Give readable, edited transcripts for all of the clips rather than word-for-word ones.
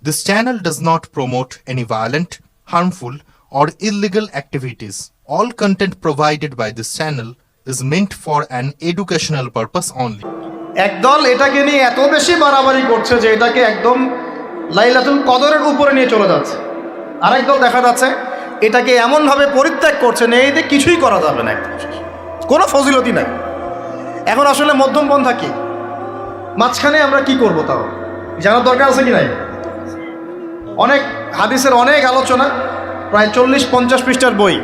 This channel does not promote any violent, harmful, or illegal activities. All content provided by this channel is meant for an educational purpose only. একদল এটাকে নিয়ে এত বেশি বাড়াবাড়ি করছে যে এটাকে একদম লাইলাতুল কদরের উপরে নিয়ে চলে যাচ্ছে। আরেক দল দেখা যাচ্ছে এটাকে এমনভাবে পরিত্যাগ করছে এতে কিছুই করা যাবে না, কোনো ফজিলতি নাই। এখন আসলে মধ্যম পন্থা কি, মাঝখানে আমরা কি করব তাও জানার দরকার আছে কি নাই? অনেক হাদিসের অনেক আলোচনা, প্রায় 40-50 পৃষ্ঠার বই,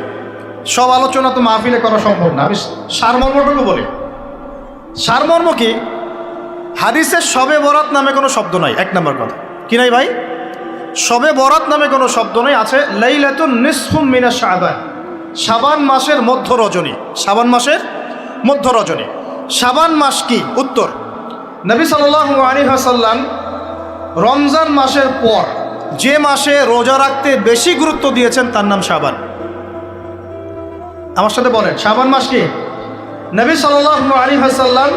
সব আলোচনা তো মাহফিলে করা সম্ভব না। আমি সারমর্মটুকু বলি। সারমর্ম কি? হাদিসের শবে বরাত নামে কোনো শব্দ নাই, এক নম্বর কথা। কি নাই ভাই? শবে বরাত নামে কোনো শব্দ নেই। আছে লাইলাতুন নিসফুম মিনা শাবান, শাবান মাসের মধ্য রজনী। শাবান মাসের মধ্য রজনী। শাবান মাস কি? উত্তর, নবী সাল্লাল্লাহু আলাইহি ওয়াসাল্লাম রমজান মাসের পর যে মাসে রোজা রাখতে বেশি গুরুত্ব দিয়েছেন তার নাম শাবান। আমার সাথে বলেন, শাবান মাস কি? নবী সাল্লাল্লাহু আলাইহি ওয়াসাল্লাম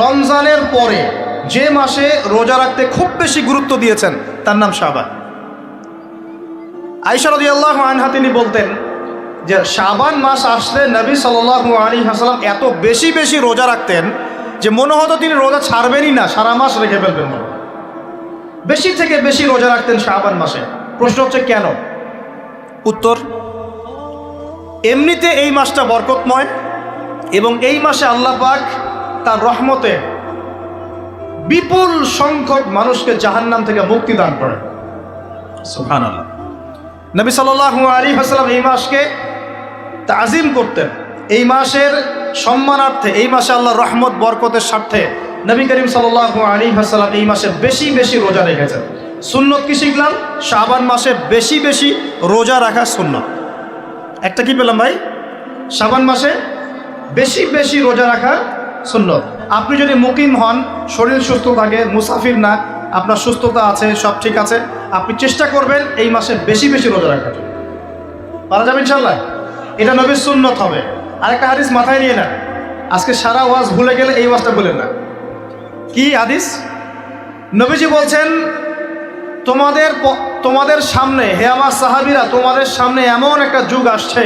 রমজানের পরে যে মাসে রোজা রাখতে খুব বেশি গুরুত্ব দিয়েছেন তার নাম শাবান। আয়েশা রাদিয়াল্লাহু আনহা তিনি বলতেন যে শাবান মাস আসলে নবী সাল্লাল্লাহু আলাইহি ওয়াসাল্লাম এত বেশি বেশি রোজা রাখতেন যে মনে হতো তিনি রোজা ছাড়বেনই না, সারা মাস রেখে ফেলবেন। বেশি থেকে বেশি রোজা রাখতেন শাবান মাসে। প্রশ্ন হচ্ছে কেন? উত্তর, এমনিতে এই মাসটা বরকতময় এবং এই মাসে আল্লাহ পাক তার রহমতে বিপুল সংখ্যক মানুষকে জাহান্নাম থেকে মুক্তি দান করেন। সুবহানাল্লাহ। নবী সাল্লাল্লাহু আলাইহি ওয়াসাল্লাম এই মাসকে তাজিম করতেন। এই মাসের সম্মানার্থে, এই মাসে আল্লাহর রহমত বরকতের স্বার্থে নবী করিম সাল্লাল্লাহু আলাইহি ওয়াসাল্লাম এই মাসে বেশি বেশি রোজা রেখেছেন। সুন্নত কি শিখলাম? শাবান মাসে বেশি বেশি রোজা রাখা সুন্নত। একটা কি পেলাম ভাই? শাবান মাসে বেশি বেশি রোজা রাখা সুন্নত। আপনি যদি মুকিম হন, শরীর সুস্থ থাকে, মুসাফির না, আপনার সুস্থতা আছে, সব ঠিক আছে, আপনি চেষ্টা করবেন এই মাসে বেশি বেশি রোজা রাখার জন্য। পারা যাবে ইনশাল্লাহ। এটা নবীর সুন্নত হবে। আরেকটা হাদিস মাথায় নিয়ে নেন, আজকে সারা ওয়াজ ভুলে গেলে এই ওয়াজটা বলেন না। কি হাদিস? নবীজি বলছেন, তোমাদের সামনে, হে আমার সাহাবীরা, তোমাদের সামনে এমন একটা যুগ আসছে,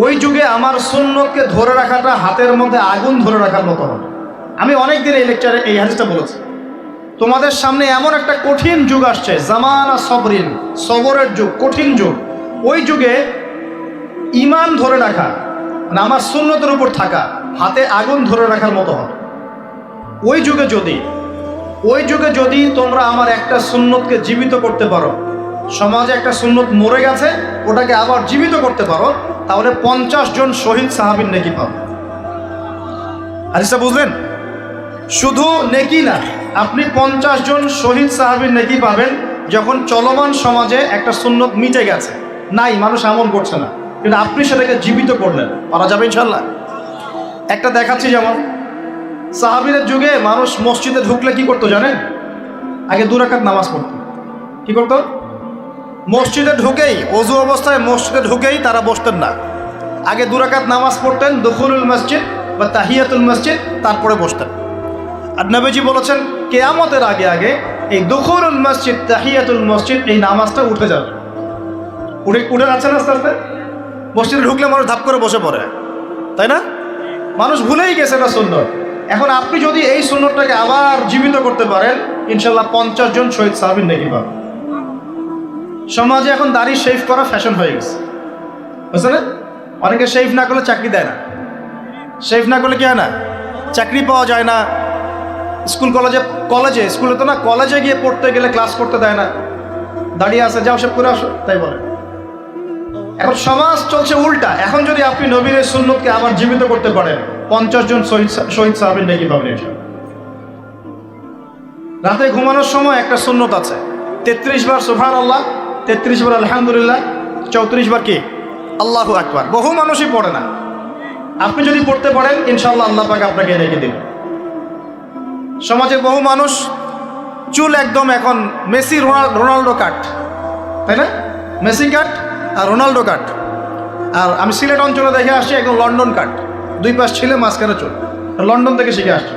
ওই যুগে আমার সুন্নতকে ধরে রাখাটা হাতের মধ্যে আগুন ধরে রাখার মতো হবে। আমি অনেক দিন এই লেকচারে এই হাদিসটা বলেছি। তোমাদের সামনে এমন একটা কঠিন যুগ আসছে, জামানা সবরিন, সবরের যুগ, কঠিন যুগ। ওই যুগে ঈমান ধরে রাখা, মানে আমার সুন্নতের উপর থাকা, হাতে আগুন ধরে রাখার মতো হবে। ওই যুগে যদি তোমরা আমার একটা সুন্নতকে জীবিত করতে পারো, সমাজে একটা সুন্নত মরে গেছে, ওটাকে আবার জীবিত করতে পারো, তাহলে 50 জন শহীদ সাহাবীর নেকি পাবে। হাদিসটা বুঝলেন? শুধু নেকি না, আপনি 50 জন শহীদ সাহাবীর নেকি পাবেন যখন চলমান সমাজে একটা সুন্নত মিটে গেছে, নাই, মানুষ আমল করছে না, কিন্তু আপনি সেটাকে জীবিত করলেন। পারা যাবে ইনশাল্লাহ। একটা দেখাচ্ছি, যেমন সাহাবীদের যুগে মানুষ মসজিদে ঢুকলে কি করতো জানেন? আগে 2 রাকাত নামাজ পড়তো। কি করতো? মসজিদে ঢুকেই, ওযু অবস্থায় মসজিদে ঢুকেই তারা বসতেন না। আগে 2 রাকাত নামাজ পড়তেন, দুখুলুল মসজিদ বা তাহিয়াতুল মসজিদ, তারপরে বসতেন। আর নবীজি বলেছেন কিয়ামতের আগে আগে এই দুখুলুল মসজিদ, তাহিয়াতুল মসজিদ, এই নামাজটা উঠে যাবে। উঠে যাচ্ছে না আস্তে আস্তে। মসজিদে ঢুকলে মানুষ ধাপ করে বসে পড়ে, তাই না? মানুষ ভুলেই গেছে এটা সুন্নত। এখন আপনি যদি এই সুন্নতটাকে আবার জীবিত করতে পারেন, ইনশাল্লাহ 50 জন শহীদ সাহাবীর নেকি পাবেন। সমাজে এখন দাড়ি শেভ করা ফ্যাশন হয়ে গেছে, বুঝছে না? অনেকে শেভ না করলে চাকরি দেয় না। শেভ না করলে কি হয় না? চাকরি পাওয়া যায় না। স্কুলে তো না, কলেজে গিয়ে পড়তে গেলে ক্লাস করতে দেয় না। দাঁড়িয়ে আছে, যাও শেভ করে আসো, তাই বলে। এখন সমাজ চলছে উল্টা। এখন যদি আপনি নবীর সুন্নতকে আবার জীবিত করতে পারেন, 50 জন শহীদ সাহাবীর নেকি পাবেন। রাতে ঘুমানোর সময় একটা সুন্নত আছে, 33 বার সুবহানাল্লাহ, 33 বার আলহামদুলিল্লাহ, 34 বার কি আল্লাহু আকবার। বহু মানুষই পড়ে না। আপনি যদি পড়তে পারেন, ইনশাআল্লাহ আল্লাহ পাক আপনাকে রেখে দিন। সমাজে বহু মানুষ চুল একদম এখন মেসি রোনাল্ডো কাট, তাই না? মেসি কাট আর রোনাল্ডো কাট। আর আমি সিলেট অঞ্চলে দেখে আসছি একদম লন্ডন কাট, 2 পাশ ছিলে, মাঝখানে চুল। লন্ডন থেকে শিখে আসছি।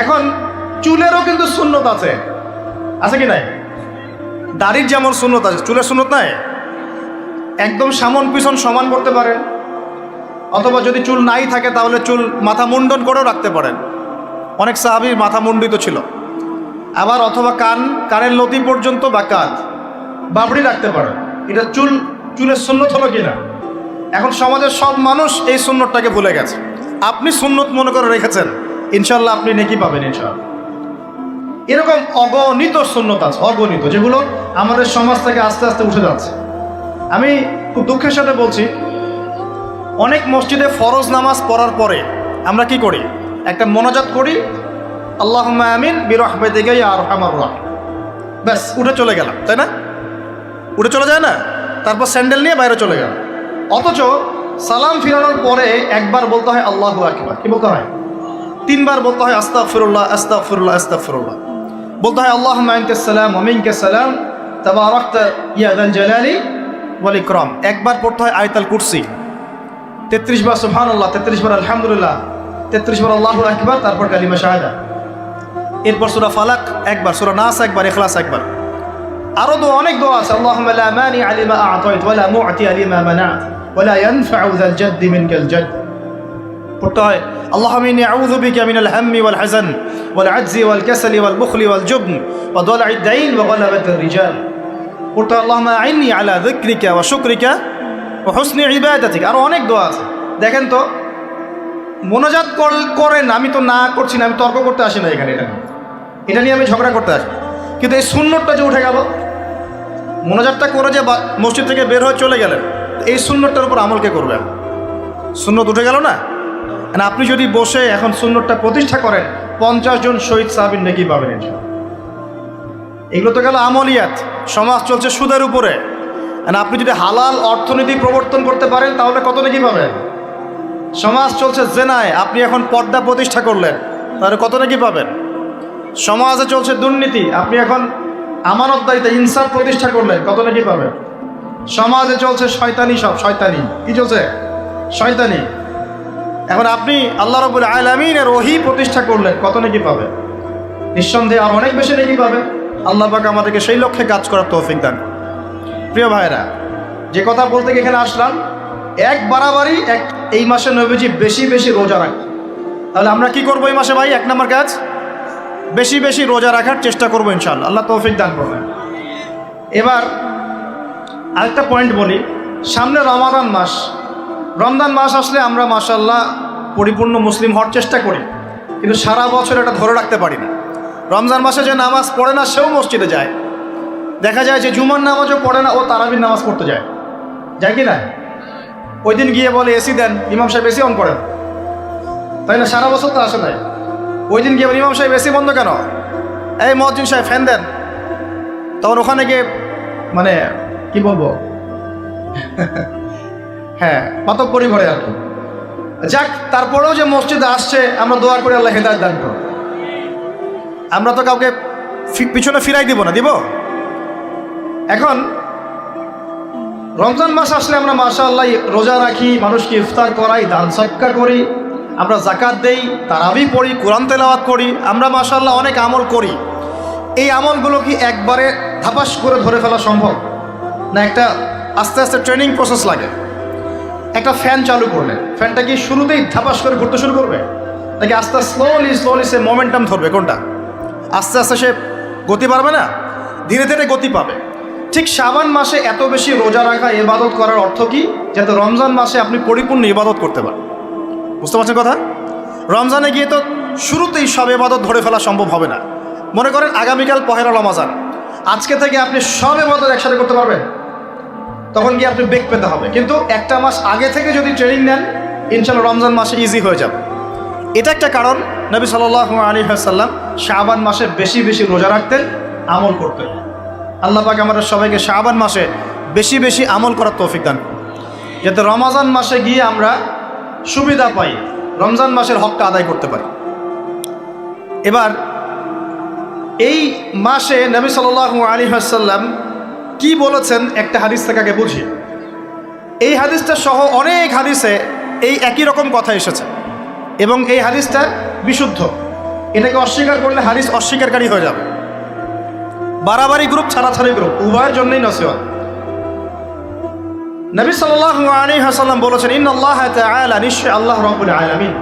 এখন চুলেরও কিন্তু সুন্নত আছে। আছে কি নাই? দাড়ির যেমন সুন্নত আছে, চুলের সুন্নত নাই? একদম সামন পিছন সমান করতে পারেন, অথবা যদি চুল নাই থাকে তাহলে চুল মাথা মুন্ডন করেও রাখতে পারেন। অনেক সাহাবীর মাথা মুন্ডিত ছিল। আবার অথবা কানের লতি পর্যন্ত বা কাঁধ বাবড়ি রাখতে পারেন। এটা চুলের সুন্নত হলো কিনা? এখন সমাজের সব মানুষ এই সুন্নতটাকে ভুলে গেছে। আপনি সুন্নত মনে করে রেখেছেন, ইনশাল্লাহ আপনি নেকি পাবেন ইনশাল্লাহ। এরকম অগণিত সুন্নত আছে, অগণিত, যেগুলো আমাদের সমাজ থেকে আস্তে আস্তে উঠে যাচ্ছে। আমি খুব দুঃখের সাথে বলছি, অনেক মসজিদে ফরজ নামাজ পড়ার পরে আমরা কি করি? একটা মোনাজাত করি, আল্লাহুম্মা আমিন বিরহমাতিকা ইয়া আরহামার রাহিম, ব্যাস উঠে চলে গেলাম, তাই না? উঠে চলে যায় না? তারপর স্যান্ডেল নিয়ে বাইরে চলে গেল। অথচ সালাম ফিরানোর পরে একবার বলতে হয় আল্লাহু আকবার, কি বলতে হয়? 3 বার বলতে হয় আস্তাগফিরুল্লাহ আস্তাগফিরুল্লাহ আস্তাগফিরুল্লাহ। বলতে হয় আল্লাহুম্মা আনতাস সালাম ওয়া মিনকাস সালাম তাবারাকতা ইয়া যাল জালালি ওয়াল ইকরাম। একবার পড়তে হয় আয়াতুল কুরসি, 33 বার সুবহানাল্লাহ, 33 বার আলহামদুলিল্লাহ, 33 বার আল্লাহু আকবার, তারপর কালিমা শাহাদা। এরপর সূরা ফালাক একবার, সূরা নাস একবার, ইখলাস একবার। আরো দোয়া, অনেক দোয়া আছে। আল্লাহুম্মা লা মানিআ লিমা আ'তাইত ওয়া লা মু'তিয়া লিমা মানা'ত ওয়া লা ইয়ানফা'ু যাল জাদ্দি মিনকাল জাদ। পড়তে হয় আল্লাহুম্মা ইন্নী আউযু বিকা মিনাল হাম্মি ওয়াল হাযান ওয়াল আজজি ওয়াল কাসালি ওয়াল বুখলি ওয়াল জুবন ওয়া দালা'id দাইন ওয়া গালাবাতির রিজাল। পড়তে হয় আল্লাহুম্মা আ'ইন্নী আলা যিকরিকা ওয়া শুকরিকা ওয়া হুসনি ইবাদাতিক। আরো অনেক দোয়া আছে। দেখেন তো, মোনাজাত করেন, আমি তো না করছি না, আমি তর্ক করতে আসি না এখানে, এটা নিয়ে আমি ঝগড়া করতে আসি। কিন্তু এই সুন্নতটা যে উঠে গেল, মোনাজাতটা করে যে মসজিদ থেকে বের হয়ে চলে গেলেন, এই সুন্নতটার উপর আমল কে করবে? সুন্নত উঠে গেল না? আপনি যদি বসে এখন সুন্নতটা প্রতিষ্ঠা করেন, 50 জন শহীদ সাহাবীর নেকি পাবেন ইনশাআল্লাহ। এগুলো তো গেল আমলিয়াত। সমাজ চলছে সুদের উপরে, আপনি যদি হালাল অর্থনীতি প্রবর্তন করতে পারেন তাহলে কত নেকি পাবেন? সমাজ চলছে জেনায়, আপনি এখন পর্দা প্রতিষ্ঠা করলেন, তাহলে কত নেকি পাবেন? সমাজে চলছে দুর্নীতি, আপনি এখন আমানতদারিতা ইনসাফ প্রতিষ্ঠা করলেন, কত নাকি পাবেন? সমাজে চলছে শয়তানি, সব শয়তানি। কি চলছে? শয়তানি। এখন আপনি আল্লাহ রাব্বুল আলামিনের ওহী প্রতিষ্ঠা করলেন, কত নাকি পাবেন? নিঃসন্দেহে আর অনেক বেশি নাকি পাবেন। আল্লাহ পাক আমাদেরকে সেই লক্ষ্যে কাজ করার তৌফিক দান। প্রিয় ভাইরা, যে কথা বলতে গিয়ে এখানে আসলাম, এই মাসে নবীজি বেশি বেশি রোজা রাখেন। তাহলে আমরা কি করবো এই মাসে ভাই? 1 নম্বর কাজ, বেশি বেশি রোজা রাখার চেষ্টা করবো ইনশাআল্লাহ, আল্লাহ তৌফিক দান করবেন। এবার আরেকটা পয়েন্ট বলি, সামনে রমজান মাস আসলে আমরা মাশাআল্লাহ পরিপূর্ণ মুসলিম হওয়ার চেষ্টা করি, কিন্তু সারা বছর এটা ধরে রাখতে পারি না। রমজান মাসে যে নামাজ পড়ে না সেও মসজিদে যায়। দেখা যায় যে জুমার নামাজও পড়ে না, ও তারাবির নামাজ পড়তে যায় কি না? ওই দিন গিয়ে বলে এসি দেন, ইমাম সাহেব এসি অন করেন, তাই না? সারা বছর তো আসে নাই। ওই দিন গিয়ে ইমাম সাহেব এসি বন্ধ কেন? এই মুয়াজ্জিন সাহেব ফ্যান দেন। তখন ওখানে গিয়ে মানে কি বলবো, হ্যাঁ মাতব্বরি ঘরে আর কি। যাক, তারপরেও যে মসজিদে আসছে, আমরা দোয়া করি আল্লাহ হেদায়েত দান করুন। আমরা তো কাউকে পিছনে ফিরাই দিব না, দিব? এখন রমজান মাস আসলে আমরা মাশাআল্লাহ রোজা রাখি, মানুষকে ইফতার করাই, দান সদকা করি, আমরা যাকাত দেই, তারাবি পড়ি, কোরআন তেলাওয়াত করি, আমরা মাশাআল্লাহ অনেক আমল করি। এই আমলগুলো কি একবারে ধাপাস করে ধরে ফেলা সম্ভব না? একটা আস্তে আস্তে ট্রেনিং প্রসেস লাগে। একটা ফ্যান চালু করলে ফ্যানটা কি শুরুতেই ধাপাস করে ঘুরতে শুরু করবে, নাকি আস্তে স্লোলি সে মোমেন্টাম ধরবে? কোনটা? আস্তে আস্তে সে গতি পাবে না, ধীরে ধীরে গতি পাবে। ঠিক শাবান মাসে এত বেশি রোজা রাখা, ইবাদত করার অর্থ কি? যাতে রমজান মাসে আপনি পরিপূর্ণ ইবাদত করতে পারেন। বুঝতে পারছেন কথা? রমজানে গিয়ে তো শুরুতেই সব ইবাদত ধরে ফেলা সম্ভব হবে না। মনে করেন আগামীকাল পহেলা রমজান, আজকে থেকে আপনি সব ইবাদত একসাথে করতে পারবেন? তখন গিয়ে আপনি বেগ পেতে হবে। কিন্তু একটা মাস আগে থেকে যদি ট্রেনিং নেন, ইনশাআল্লাহ রমজান মাসে ইজি হয়ে যাবে। এটা একটা কারণ নবী সাল্লাল্লাহু আলাইহি ওয়াসাল্লাম শাবান মাসে বেশি বেশি রোজা রাখতেন, আমল করতেন। আল্লাহ পাক আমাদের সবাইকে শাবান মাসে বেশি বেশি আমল করার তৌফিক দান করুন, যাতে রমজান মাসে গিয়ে আমরা সুবিধা পাই, রমজান মাসের হকটা আদায় করতে পারি। এবার এই মাসে নবী সাল্লাল্লাহু আলাইহি ওয়াসাল্লাম কি বলেছেন একটা হাদিস থেকে আগে বুঝি। এই হাদিসটা সহ অনেক হাদিসে এই একই রকম কথা এসেছে এবং এই হাদিসটা বিশুদ্ধ। এটাকে অস্বীকার করলে হাদিস অস্বীকারী হয়ে যাবে। বাড়াবাড়ি গ্রুপ, ছাড়াছাড়ি গ্রুপ, উভয়ের জন্যই নসিহত। নবী সাল্লাল্লাহু আলাইহি ওয়াসাল্লাম বলেছেন, ইন্নাল্লাহ তাআলা, নিশ্চয় আল্লাহ রাব্বুল আলামিন,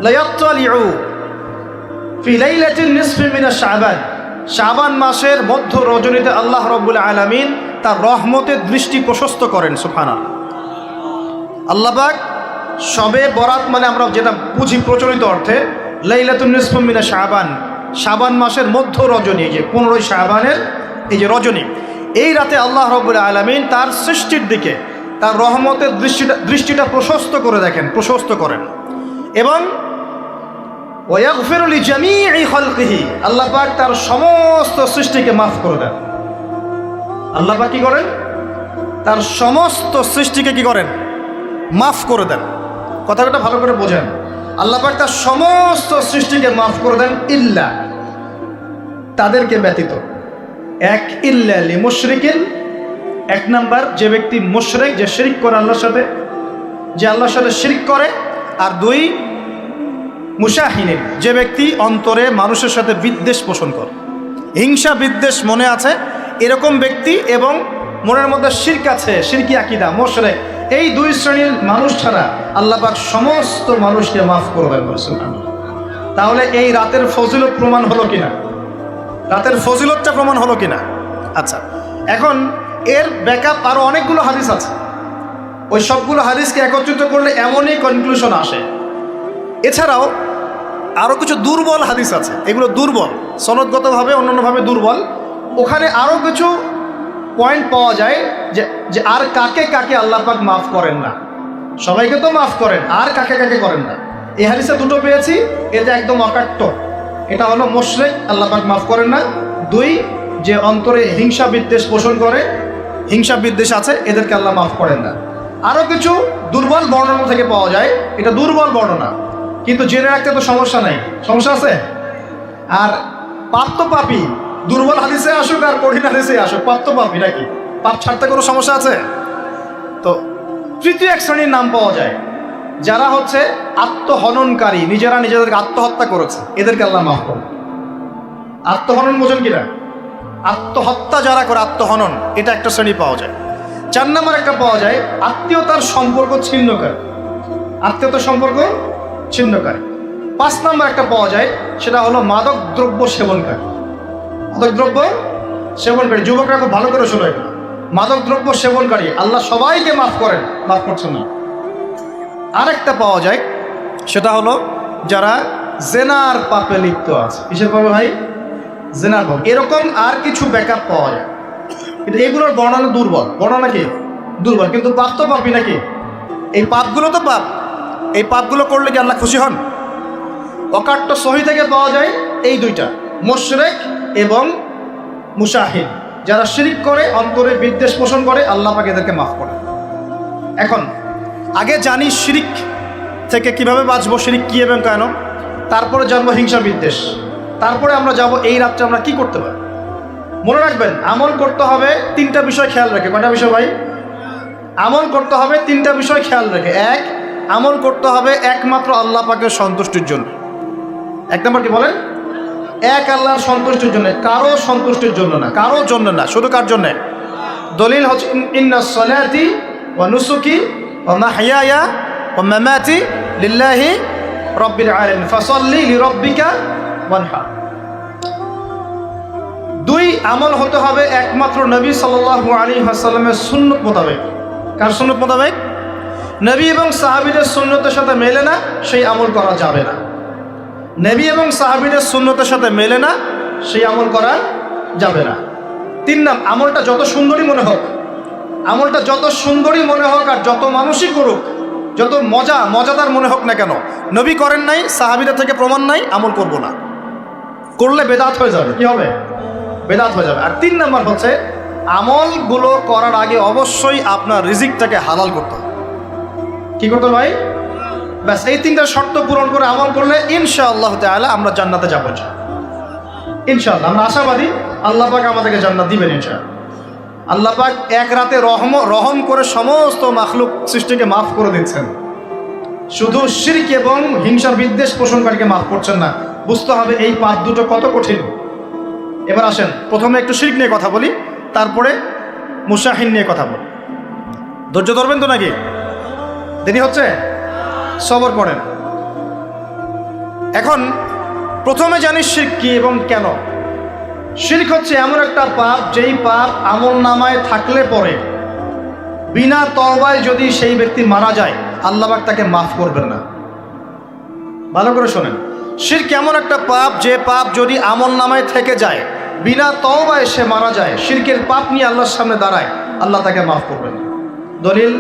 লা ইয়াত্তালিউ ফি লাইলাতিন নিসফি মিন শাবান, শাবান মাসের মধ্য রজনীতে আল্লাহ রাব্বুল আলামিন তার রহমতের দৃষ্টি প্রশস্ত করেন। সুবহানাল্লাহ। আল্লাহ পাক শবে বরাত মানে আমরা যেটা বুঝি প্রচলিত অর্থে, লাইলাতুন নিসফি মিন শাবান, শাবান মাসের মধ্য রজনী, যে 15 শাবানের এই যে রজনী, এই রাতে আল্লাহ রাব্বুল আলামিন তার সৃষ্টির দিকে তার রহমতের দৃষ্টিটা প্রশস্ত করে দেখেন, প্রশস্ত করেন। এবং ওয়াগফিরু লিজামিই খালকিহি, আল্লাহ পাক তার সমস্ত সৃষ্টিকে মাফ করে দেন। আল্লাহ পাক কি করেন? তার সমস্ত সৃষ্টিকে কি করেন? মাফ করে দেন। কথাটা ভালো করে বোঝেন। আল্লাহ পাক তার সমস্ত সৃষ্টিকে মাফ করে দেন, ইল্লা, তাদেরকে ব্যতীত। এক, ইল্লা লিমুশরিকিন, এক নাম্বার যে ব্যক্তি মুশরিক, যে শিরক করে আল্লাহর সাথে, যে আল্লাহর সাথে শিরক করে। আর দুই, মুশাহিনিন, যে ব্যক্তি অন্তরে মানুষের সাথে বিদ্বেষ পোষণ করে, হিংসা বিদ্বেষ মনে আছে এরকম ব্যক্তি, এবং মনের মধ্যে শিরক আছে, শিরকি আকীদা, মুশরিক, এই দুই শ্রেণীর মানুষ ছাড়া আল্লাহ পাক সমস্ত মানুষকে মাফ করবেন। তাহলে এই রাতের ফজিলত প্রমাণ হলো কিনা? রাতের ফজিলতটা প্রমাণ হলো কিনা? আচ্ছা, এখন এর ব্যাকআপ আরো অনেকগুলো হাদিস আছে। ওই সবগুলো হাদিসকে একত্রিত করলে এমনই কনক্লুশন আসে। এছাড়াও আরো কিছু দুর্বল হাদিস আছে, এগুলো দুর্বল, সনদগতভাবে অন্যান্যভাবে দুর্বল। ওখানে আরো কিছু পয়েন্ট পাওয়া যায় যে আর কাকে কাকে আল্লাহ পাক মাফ করেন না। সবাইকে তো মাফ করেন, আর কাকে কাকে করেন না। এই হাদিসে দুটো পেয়েছি, এটা একদম অকাট্য। এটা হলো মুশরিক, আল্লাহ পাক মাফ করেন না। দুই, যে অন্তরে হিংসা বিদ্বেষ পোষণ করে, হিংসা বিদ্বেষ আছে, এদেরকে আল্লাহ মাফ করেন না। আরো কিছু দুর্বল বর্ণনা থেকে পাওয়া যায়, এটা দুর্বল বর্ণনা, কিন্তু জেনে রাখতে তো সমস্যা নাই। সমস্যা আছে? আর পাপ তো পাপি, দুর্বল হাদিসে আসুক আর কঠিন হাদিসে আসুক, পাপ তো পাপি নাকি? পাপ ছাড়তে কোনো সমস্যা আছে? তো তৃতীয় এক শ্রেণীর নাম পাওয়া যায়, যারা হচ্ছে আত্মহননকারী, নিজেরা নিজেদেরকে আত্মহত্যা করেছে, এদেরকে আল্লাহ মাফ করেন। আত্মহনন বোঝেন কিনা? আত্মহত্যা যারা করে, আত্মহনন, এটা একটা শ্রেণী পাওয়া যায়। 4 নম্বর একটা পাওয়া যায় আত্মীয়তার সম্পর্ক ছিন্নকারী, আত্মীয়তার সম্পর্ক ছিন্নকারী। 5 নম্বর একটা পাওয়া যায়, সেটা হলো মাদক দ্রব্য সেবনকারী। মাদক দ্রব্য সেবনকারী, যুবকরা খুব ভালো করে শোনো, মাদক দ্রব্য সেবনকারী আল্লাহ সবাইকে মাফ করেন, মাফ করছেন না। আরেকটা পাওয়া যায়, সেটা হলো যারা জেনার পাপে লিপ্ত আছে। কিসের পাপে ভাই? জেনার পাপ। এরকম আর কিছু ব্যাকআপ পাওয়া যায়, কিন্তু এগুলোর বর্ণনা দুর্বল। বর্ণনা কি? দুর্বল, কিন্তু পাপ তো পাপই নাকি? এই পাপগুলো তো পাপ, এই পাপগুলো করলে কি আল্লাহ খুশি হন? অকাট্য সহি থেকে পাওয়া যায় এই দুইটা, মুশরিক এবং মুশাহিদ, যারা শিরক করে, অন্তরে বিদ্বেষ পোষণ করে, আল্লাহ পাক এদেরকে মাফ করে। এখন আগে জানি শিরক থেকে কিভাবে বাঁচবো, শিরক কি এবং কেন, তারপরে জানবো হিংসা বিদ্বেষ, তারপরে আমরা যাব এই রাত্রে আমরা কি করতে পারি। মনে রাখবেন, আমল করতে হবে 3টা বিষয় খেয়াল রেখে। কয়টা বিষয় ভাই? আমল করতে হবে 3টা বিষয় খেয়াল রেখে। এক, আমল করতে হবে একমাত্র আল্লাহ পাকের সন্তুষ্টির জন্য। 1 নম্বর কি বলেন? এক আল্লাহর সন্তুষ্টির জন্য, কারো সন্তুষ্টির জন্য না, কারোর জন্য না, শুধু কার জন্য? দলিল হচ্ছে ইন্নাস সালাতি ওয়া নুসুকি ওয়া মাহইয়ায়া ওয়া মামাতি লিল্লাহি রাব্বিল আলামিন ফাসাল্লি লিরাব্বিকা ওয়ানহার। 2, আমল হতে হবে একমাত্র নবী সাল্লাল্লাহু আলাইহি ওয়াসাল্লামের সুন্নাত মোতাবেক। কার সুন্নাত মোতাবেক? নবী এবং সাহাবীদের সুন্নতের সাথে মেলে না, সেই আমল করা যাবে না। নবী এবং সাহাবীদের সুন্নতের সাথে মেলে না, সেই আমল করা যাবে না। 3 নাম, আমলটা যত সুন্দরী মনে হোক, আমলটা যত সুন্দরী মনে হোক আর যত মানুষই করুক, যত মজাদার মনে হোক না কেন, নবী করেন নাই, সাহাবীদের থেকে প্রমাণ নাই, আমল করব না। করলে বেদাত হয়ে যাবে। কি হবে? বেদাত হয়ে যাবে। আর 3 নাম্বার হচ্ছে, আমলগুলো করার আগে অবশ্যই আপনার রিজিকটাকে হালাল করতে হবে। কি করতে হবে ভাই? ব্যাস, এই 3টা শর্ত পূরণ করে আমল করলে ইনশাআল্লাহ তাআলা আমরা জান্নাতে যাব। ইনশাআল্লাহ আমরা আশাবাদী, আল্লাহ পাক আমাদেরকে জান্নাত দিবেন ইনশাআল্লাহ। আল্লাহ পাক এক রাতে রহম করে সমস্ত মাখলুক সৃষ্টিকে মাফ করে দিচ্ছেন, শুধু শিরক এবং হিংসার বিদ্বেষ পোষণকারীকে মাফ করছেন না। বুঝতে হবে এই পাপ দুটো কত কঠিন। এবার আসেন প্রথমে একটু শিরক নিয়ে কথা বলি, তারপরে মুশাহিন নিয়ে কথা বলি। ধৈর্য ধরবেন তো নাকি? দেরি হচ্ছে? সবর করেন। এখন প্রথমে জানি শিরক কি এবং কেন। শিরক হচ্ছে এমন একটা পাপ, যেই পাপ আমল নামায় থাকলে পরে বিনা তওবায় যদি সেই ব্যক্তি মারা যায়, আল্লাহ পাক তাকে মাফ করবেন না। ভালো করে শোনেন, শিরক এমন একটা পাপ, যে পাপ যদি আমল নামায় থেকে যায়, বিনা তওবায় সে মারা যায়, শিরকের পাপ নিয়ে আল্লাহর সামনে দাঁড়ায়, আল্লাহ তাকে মাফ করবেন না। দলিল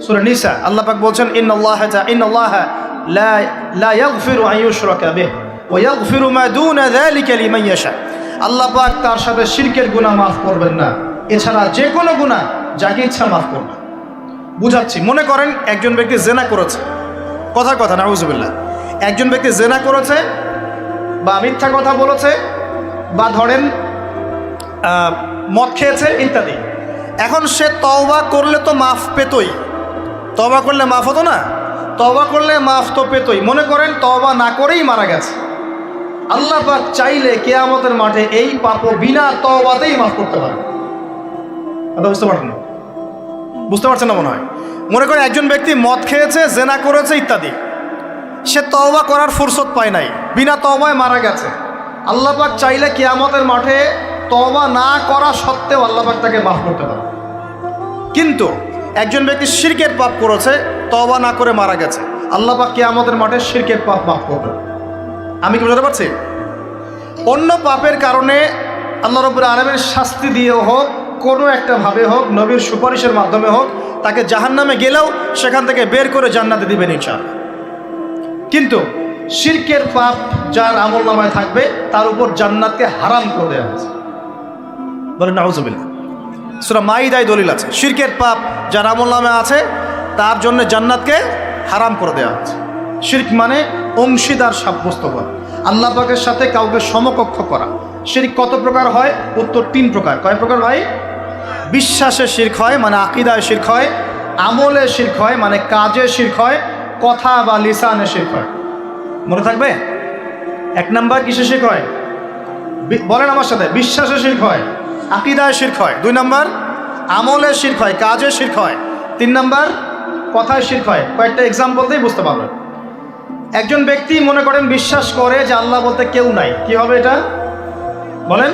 সূরা নিসা, আল্লাহ পাক বলছেন ইন্নাল্লাহা লা ইয়াগফিরু আন ইউশরাকা বিহি ওয়া ইয়াগফিরু মা দুনা যালিকা লিমান ইয়াশা। আল্লাহ পাক তার সাথে শিরকের গুনাহ মাফ করবেন না, এছাড়া যে কোনো গুনাহ যাকে ইচ্ছা মাফ করবেন। বুঝাচ্ছি, মনে করেন একজন ব্যক্তি জেনা করেছে, কথার কথা নাউজুবিল্লাহ, একজন ব্যক্তি জেনা করেছে বা মিথ্যা কথা বলেছে বা ধরেন মদ খেয়েছে ইত্যাদি। এখন সে তওবা করলে তো মাফ পেতই, তওবা করলে মাফ হতো না? তওবা করলে মাফ তো পেতই। মনে করেন তওবা না করেই মারা গেছে, আল্লাহ পাক চাইলে কিয়ামতের মাঠে এই পাপও বিনা তওবাতেই মাফ করতে পারে। কথা বুঝতে পারছেন? বুঝতে পারছেন না মনে হয়। মনে করেন একজন ব্যক্তি মদ খেয়েছে, জেনা করেছে ইত্যাদি, সে তওবা করার ফুরসত পায় নাই, বিনা তওবায় মারা গেছে। আল্লাহ পাক চাইলে কিয়ামতের মাঠে তওবা না করা সত্ত্বেও আল্লাহ পাক তাকে মাফ করতে পারে। কিন্তু একজন ব্যক্তি শিরকের পাপ করেছে, তওবা না করে মারা গেছে, আল্লাহ পাক কিয়ামতের মাঠে শিরকের পাপ মাফ করবে। আমি কি বুঝতে পারছি? অন্য পাপের কারণে আল্লাহ রাব্বুল আলামিন শাস্তি দিয়ে হোক, কোনো একটা ভাবে হোক, নবীর সুপারিশের মাধ্যমে হোক, তাকে জাহান্নামে গেলেও সেখান থেকে বের করে জান্নাতে দিবেন ইনশাআল্লাহ। কিন্তু শিরকের পাপ যার আমলনামায় থাকবে, তার উপর জান্নাতকে হারাম করে দেওয়া হয়েছে। বলেন নাউজুবিল্লাহ। সূরা মাইদায় দলিল আছে, শিরকের পাপ যার আমলনামায় আছে তার জন্য জান্নাতকে হারাম করে দেওয়া হয়েছে। শিরক মানে অংশীদার সাব্যস্ত করা, আল্লাহ পাকের সাথে কাউকে সমকক্ষ করা। শিরক কত প্রকার হয়? উত্তর 3 প্রকার। কয় প্রকার ভাই? বিশ্বাসে শিরক হয়, মানে আকীদায় শিরক হয়। আমলে শিরক হয়, মানে কাজে শিরক হয়। কথা বা লিসানে শিরক হয়। মনে থাকবে? 1 নাম্বার কিসে শিরক হয়? বলেন আমার সাথে। বিশ্বাসে শিরক হয়, আকীদায় শিরক হয়। 2 নাম্বার আমলে শিরক হয়, কাজে শিরক হয়। 3 নাম্বার কথায় শিরক হয়। কয়েকটা এক্সাম্পল দিয়ে বুঝতে পারবেন। একজন ব্যক্তি মনে করেন বিশ্বাস করে যে আল্লাহ বলতে কেউ নাই, কি হবে এটা? বলেন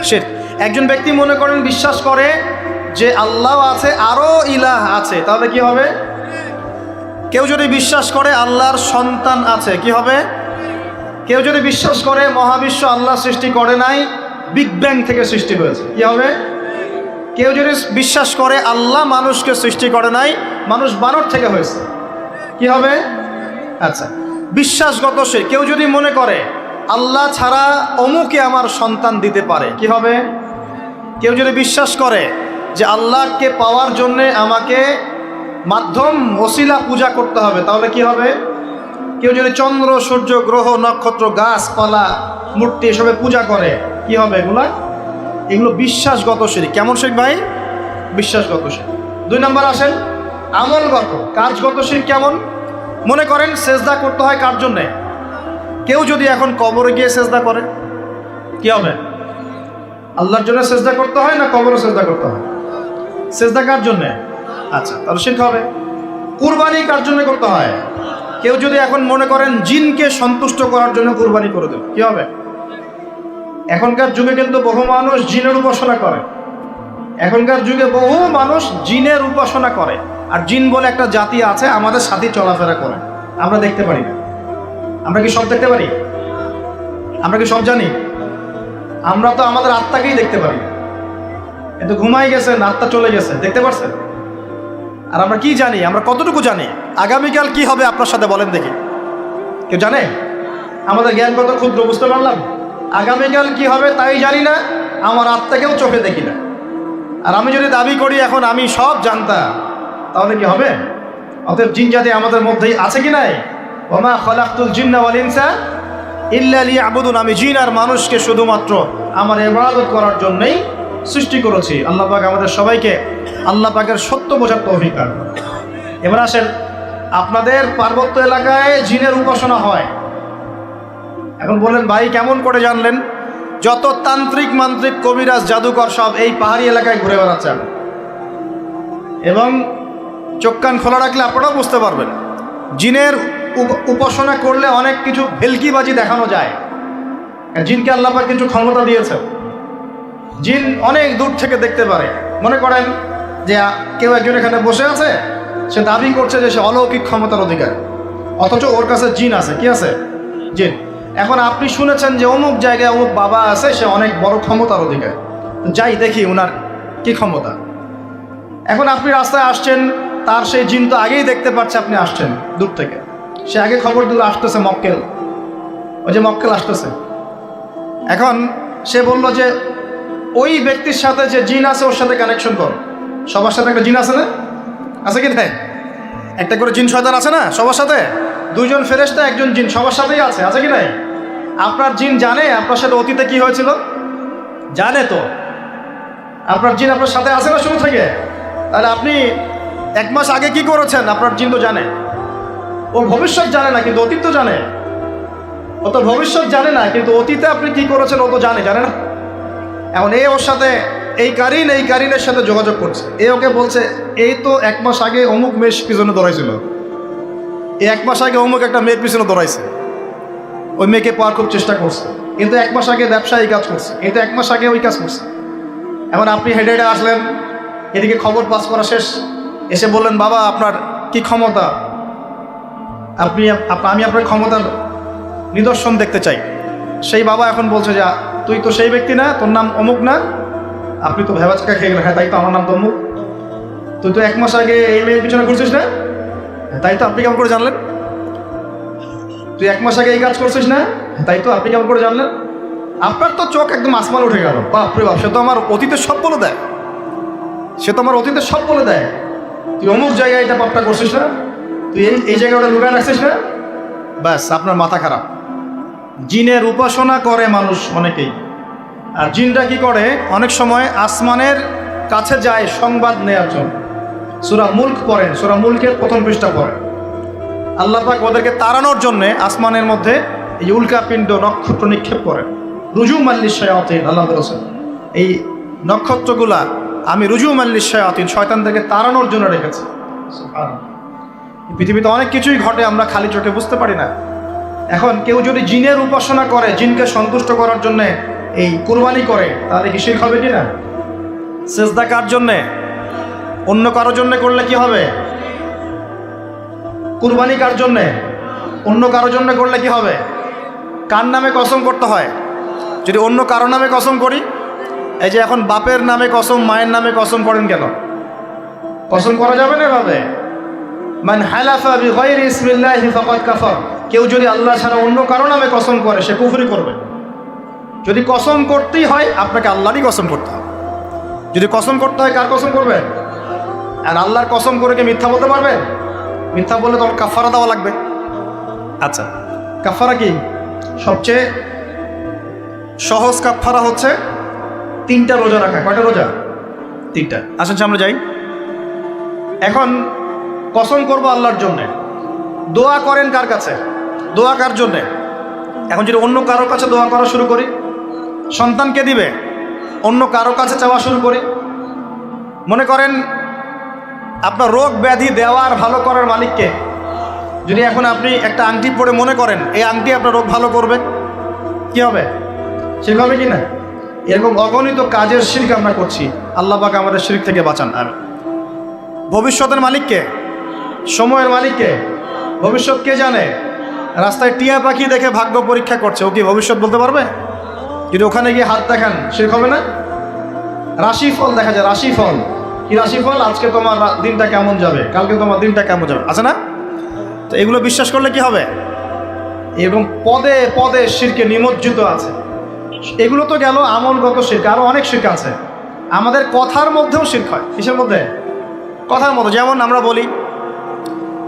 শিরক। একজন ব্যক্তি মনে করেন বিশ্বাস করে যে আল্লাহ আছে, আরো ইলাহ আছে, তাহলে কি হবে? কেউ যদি বিশ্বাস করে আল্লাহর সন্তান আছে, কি হবে? কেউ যদি বিশ্বাস করে মহাবিশ্ব আল্লাহ সৃষ্টি করে নাই, বিগ ব্যাং থেকে সৃষ্টি হয়েছে, কি হবে? কেউ যদি বিশ্বাস করে আল্লাহ মানুষকে সৃষ্টি করে নাই, মানুষ বানর থেকে হয়েছে, কি হবে? আচ্ছা, বিশ্বাসগত শিরক। কেউ যদি মনে করে আল্লাহ ছাড়া অমুকে আমার সন্তান দিতে পারে, কি হবে? কেউ যদি বিশ্বাস করে যে আল্লাহকে পাওয়ার জন্যে আমাকে মাধ্যম ওসিলা পূজা করতে হবে, তাহলে কি হবে? কেউ যদি চন্দ্র, সূর্য, গ্রহ, নক্ষত্র, গাছপালা, মূর্তি এসবে পূজা করে, কি হবে? এগুলো বিশ্বাসগত শিরক। কেমন শিরক ভাই? বিশ্বাসগত শিরক। 2 নাম্বার আসেন আমলগত, কাজগত শিরক। কেমন? মনে করেন সেজদা করতে হয় কার জন্যে? কেউ যদি এখন কবরে গিয়ে সেজদা করে, কি হবে? আল্লাহর জন্য সেজদা করতে হয় না কবরে সেজদা করতে হয়? সেজদা কার জন্যে? আচ্ছা, তাহলে শিরক হবে। কুরবানি কার জন্য করতে হয়? কেউ যদি এখন মনে করেন জিনকে সন্তুষ্ট করার জন্য কুরবানি করে দেবে, কি হবে? এখনকার যুগে কিন্তু বহু মানুষ জিনের উপাসনা করে। এখনকার যুগে বহু মানুষ জিনের উপাসনা করে। আর জিন বলে একটা জাতি আছে, আমাদের সাথে চলাফেরা করে, আমরা দেখতে পারি না। আমরা কি সব দেখতে পারি? আমরা কি সব জানি? আমরা তো আমাদের আত্মাকেই দেখতে পারি, কিন্তু ঘুমাই গেছেন, আত্মা চলে গেছে, দেখতে পারছেন? আর আমরা কি জানি? আমরা কতটুকু জানি আগামীকাল কি হবে আপনার সাথে? বলেন দেখি, কেউ জানে? আমাদের জ্ঞান কত ক্ষুদ্র, বুঝতে পারলাম। আগামীকাল কি হবে তাই জানি না, আমার আত্মাকেও চোখে দেখি না। আর আমি যদি দাবি করি এখন আমি সব জানতাম, তাহলে কি হবে? অতএব জিন জাতি আমাদের মধ্যেই আছে কি নাই? ওমা খলাকতুল জিন্না ওয়াল ইনসা ইল্লা লিয়াবুদুন। আমি জিন আর মানুষকে শুধুমাত্র আমার ইবাদত করার জন্যই সৃষ্টি করেছি। আল্লাহ পাক আমাদের সবাইকে আল্লাহ পাকের সত্য বোঝার তৌফিক দান করুন। এবার আসেন, আপনাদের পার্বত্য এলাকায় জিনের উপাসনা হয়। এখন বলেন ভাই কেমন করে জানলেন? যত তান্ত্রিক মান্ত্রিক কবিরাজ জাদুকর সব এই পাহাড়ি এলাকায় ঘুরে বেড়াচ্ছেন, এবং চোখ কান খোলা রাখলে আপনারাও বুঝতে পারবেন জিনের উপাসনা করলে অনেক কিছু ভেলকিবাজি দেখানো যায়। জিনকে আল্লাহ পাক কিছু ক্ষমতা দিয়েছে, জিন অনেক দূর থেকে দেখতে পারে। মনে করেন যে কেউ একজন এখানে বসে আছে, সে দাবি করছে যে সে অলৌকিক ক্ষমতার অধিকার, অথচ ওর কাছে জিন আছে। কি আছে? জিন। এখন আপনি শুনেছেন যে অমুক জায়গায় অমুক বাবা আছে, সে অনেক বড় ক্ষমতার অধিকার, যাই দেখি ওনার কি ক্ষমতা। এখন আপনি রাস্তায় আসছেন, তার সেই জিন তো আগেই দেখতে পাচ্ছে আপনি আসছেন দূর থেকে, সে আগে খবর দিল আসতেছে মক্কেল, ওই যে মক্কেল আসতেছে। এখন সে বলল যে ওই ব্যক্তির সাথে যে জিন আছে ওর সাথে কানেকশন কর। সবার সাথে একটা জিন আছে না? আছে কি নাই? একটা করে জিন শয়তান আছে না সবার সাথে? দুইজন ফেরেশতা একজন জিন সবার সাথেই আছে, আছে কি নাই? আপনার জিন জানে আপনার সাথে অতীতে কি হয়েছিল? জানে তো। আপনার জিন আপনার সাথে আছে না শুরু থেকে? তাহলে আপনি 1 মাস আগে কি করেছেন আপনার জিন তো জানে। ও ভবিষ্যৎ জানে না, কিন্তু অতীত তো জানে। ও তো ভবিষ্যৎ জানে না, কিন্তু অতীতে আপনি কি করেছেন ও তো জানে না? এখন ওর সাথে এই কারিনের সাথে যোগাযোগ করছে। ওকে বলছে এই তো 1 মাস আগে অমুক মেয়ের পিছনে দৌড়াইছিল, 1 মাস আগে অমুক একটা মেয়ের পিছনে দৌড়াইছে, ওই মেয়েকে পাওয়ার খুব চেষ্টা করছে, কিন্তু 1 মাস আগে ব্যবসায়ী কাজ করছে, এই তো 1 মাস আগে ওই কাজ করছে। এখন আপনি হেঁটে হেঁটে আসলেন, এদিকে খবর পাস করা শেষ, এসে বললেন বাবা আপনার কি ক্ষমতা, আমি আপনার ক্ষমতার নিদর্শন দেখতে চাই। সেই বাবা এখন বলছে যে তুই তো সেই ব্যক্তি না, তোর নাম অমুক না, আপনি তো ভেবাচকা খেয়ে গেলেন। হ্যাঁ তাই তো, আমার নাম তো অমুক। তুই তো 1 মাস আগে এই মেয়ের পিছনে ঘুরছিস না? তাই তো, আপনি কেমন করে জানলেন? তুই 1 মাস আগে এই কাজ করছিস না? তাই তো, আপনি কেমন করে জানলেন? আপনার তো চোখ একদম আসমান উঠে গেল, বাপরে বাপ, সে তো আমার অতীতের সব বলে দেয়, তুই অমুক জায়গায় এটা পাপটা করছিস না, তুই এই জায়গায় ওটা লুকায় রাখছিস না, ব্যাস আপনার মাথা খারাপ। জিনের উপাসনা করে মানুষ অনেকেই, আর জিনরা কি করে অনেক সময় আসমানের কাছে যায় সংবাদ নেওয়ার জন্য। সূরা মুলক পড়েন, সূরা মুলকের 1ম পৃষ্ঠা পড়েন। আল্লাহ পাক ওদেরকে তাড়ানোর জন্যে আসমানের মধ্যে এই উল্কাপিণ্ড নক্ষত্র নিক্ষেপ করেন। রুজুম আল্লিশ শায়াতিন, আল্লাহ বলেছেন এই নক্ষত্রগুলা আমি রুজুম আল্লিশ শায়াতিন, শয়তানদেরকে তাড়ানোর জন্য রেখেছি। পৃথিবীতে অনেক কিছুই ঘটে, আমরা খালি চোখে বুঝতে পারি না। এখন কেউ যদি জিনের উপাসনা করে, জিনকে সন্তুষ্ট করার জন্যে এই কুরবানি করে, তাহলে কি শিরক হবে কিনা? সেজদা কার জন্যে? অন্য কারোর জন্যে করলে কি হবে? কুরবানি কার জন্যে? অন্য কারোর জন্য করলে কি হবে? কার নামে কসম করতে হয়? যদি অন্য কারো নামে কসম করি, এই যে এখন বাপের নামে কসম, মায়ের নামে কসম করেন কেন? কসম করা যাবে না এভাবে। মান হালাফা বিগাইরি ইসমিল্লাহি ফাকাদ কাফার, কেউ যদি আল্লাহ ছাড়া অন্য কারো নামে কসম করে সে কুফরি করবে। যদি কসম করতেই হয় আপনাকে আল্লাহরই কসম করতে হবে। যদি কসম করতে হয় কার কসম করবেন? আর আল্লাহর কসম করে কি মিথ্যা বলতে পারবে? মিথ্যা বললে তোমার কাফারা দেওয়া লাগবে। আচ্ছা, কাফারা কি? সবচেয়ে সহজ কাফারা হচ্ছে 3টা রোজা রাখা। কয়টা রোজা? 3টা। আসেন সামনে যাই। এখন কসম করবো আল্লাহর জন্যে, দোয়া করেন কার কাছে? দোয়া কার জন্যে? এখন যদি অন্য কারোর কাছে দোয়া করা শুরু করি, সন্তানকে দিবে, অন্য কারো কাছে চাওয়া শুরু করি, মনে করেন আপনার রোগ ব্যাধি দেওয়ার ভালো করার মালিককে যদি এখন আপনি একটা আংটি পরে মনে করেন এই আংটি আপনার রোগ ভালো করবে, কি হবে? শিরক হবে কি না? এরকম অগণিত কাজের শিরক আমরা করছি। আল্লাহ পাক আমাদের শিরক থেকে বাঁচান। আর ভবিষ্যতের মালিককে, সময়ের মালিককে, ভবিষ্যৎ কে জানে? রাস্তায় টিয়া পাখি দেখে ভাগ্য পরীক্ষা করছে, ও কি ভবিষ্যৎ বলতে পারবে? যদি ওখানে গিয়ে হাত দেখান শিরক হবে না? রাশিফল দেখা যায়, রাশিফল কি? রাশিফল আজকে তোমার দিনটা কেমন যাবে, কালকে তোমার দিনটা কেমন যাবে, আছে না? তো এগুলো বিশ্বাস করলে কি হবে? এবং পদে পদে শিরকে নিমজ্জিত আছে। এগুলো তো গেল আমলগত শিরক, আরও অনেক শিরক আছে। আমাদের কথার মধ্যেও শিরক হয়। কিসের মধ্যে? কথার মধ্যে। যেমন আমরা বলি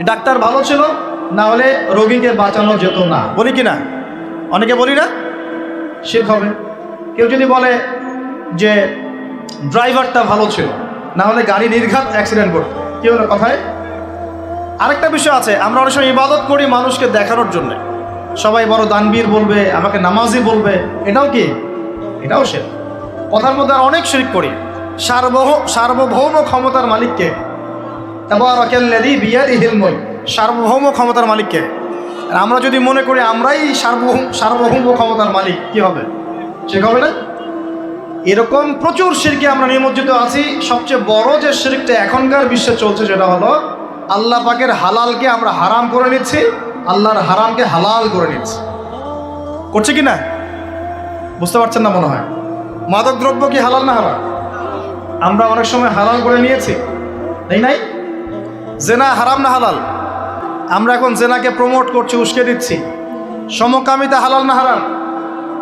ডাক্তার ভালো ছিল, না হলে রোগীকে বাঁচানো যেত না, বলি কি না? অনেকে বলি না? শিরক হবে। কেউ যদি বলে যে ড্রাইভারটা ভালো ছিল, না হলে গাড়ি নির্ঘাত অ্যাক্সিডেন্ট করতো, কি হলো কথায়? আরেকটা বিষয় আছে, আমরা অনেক সময় ইবাদত করি মানুষকে দেখানোর জন্যে, সবাই বড় দানবীর বলবে, আমাকে নামাজি বলবে, এটাও কি এটাও শিরক। কথার মধ্যে আর অনেক শিরক করি। সার্বভৌম ক্ষমতার মালিককে, তাবারাকাল্লাযী বিয়াদিহিল মুলক, সার্বভৌম ক্ষমতার মালিককে। আর আমরা যদি মনে করি আমরাই সার্বভৌম ক্ষমতার মালিক, কি হবে? ঠিক হবে না? এরকম প্রচুর শিরকে আমরা নিমজ্জিত আছি। সবচেয়ে বড় যে শিরকটা এখনকার বিশ্বে চলছে সেটা হলো আল্লাহ পাকের হালালকে আমরা হারাম করে নিচ্ছি, আল্লাহর হারামকে হালাল করে নিচ্ছি। করছে কি না? বুঝতে পারছেন না মনে হয়। মাদক দ্রব্য কি হালাল না হারাম? আমরা অনেক সময় হালাল করে নিয়েছি, তাই নাই? জেনা হারাম না হালাল? আমরা এখন জেনাকে প্রমোট করছি, উস্কে দিচ্ছি। সমকামিতা হালাল না হারাম?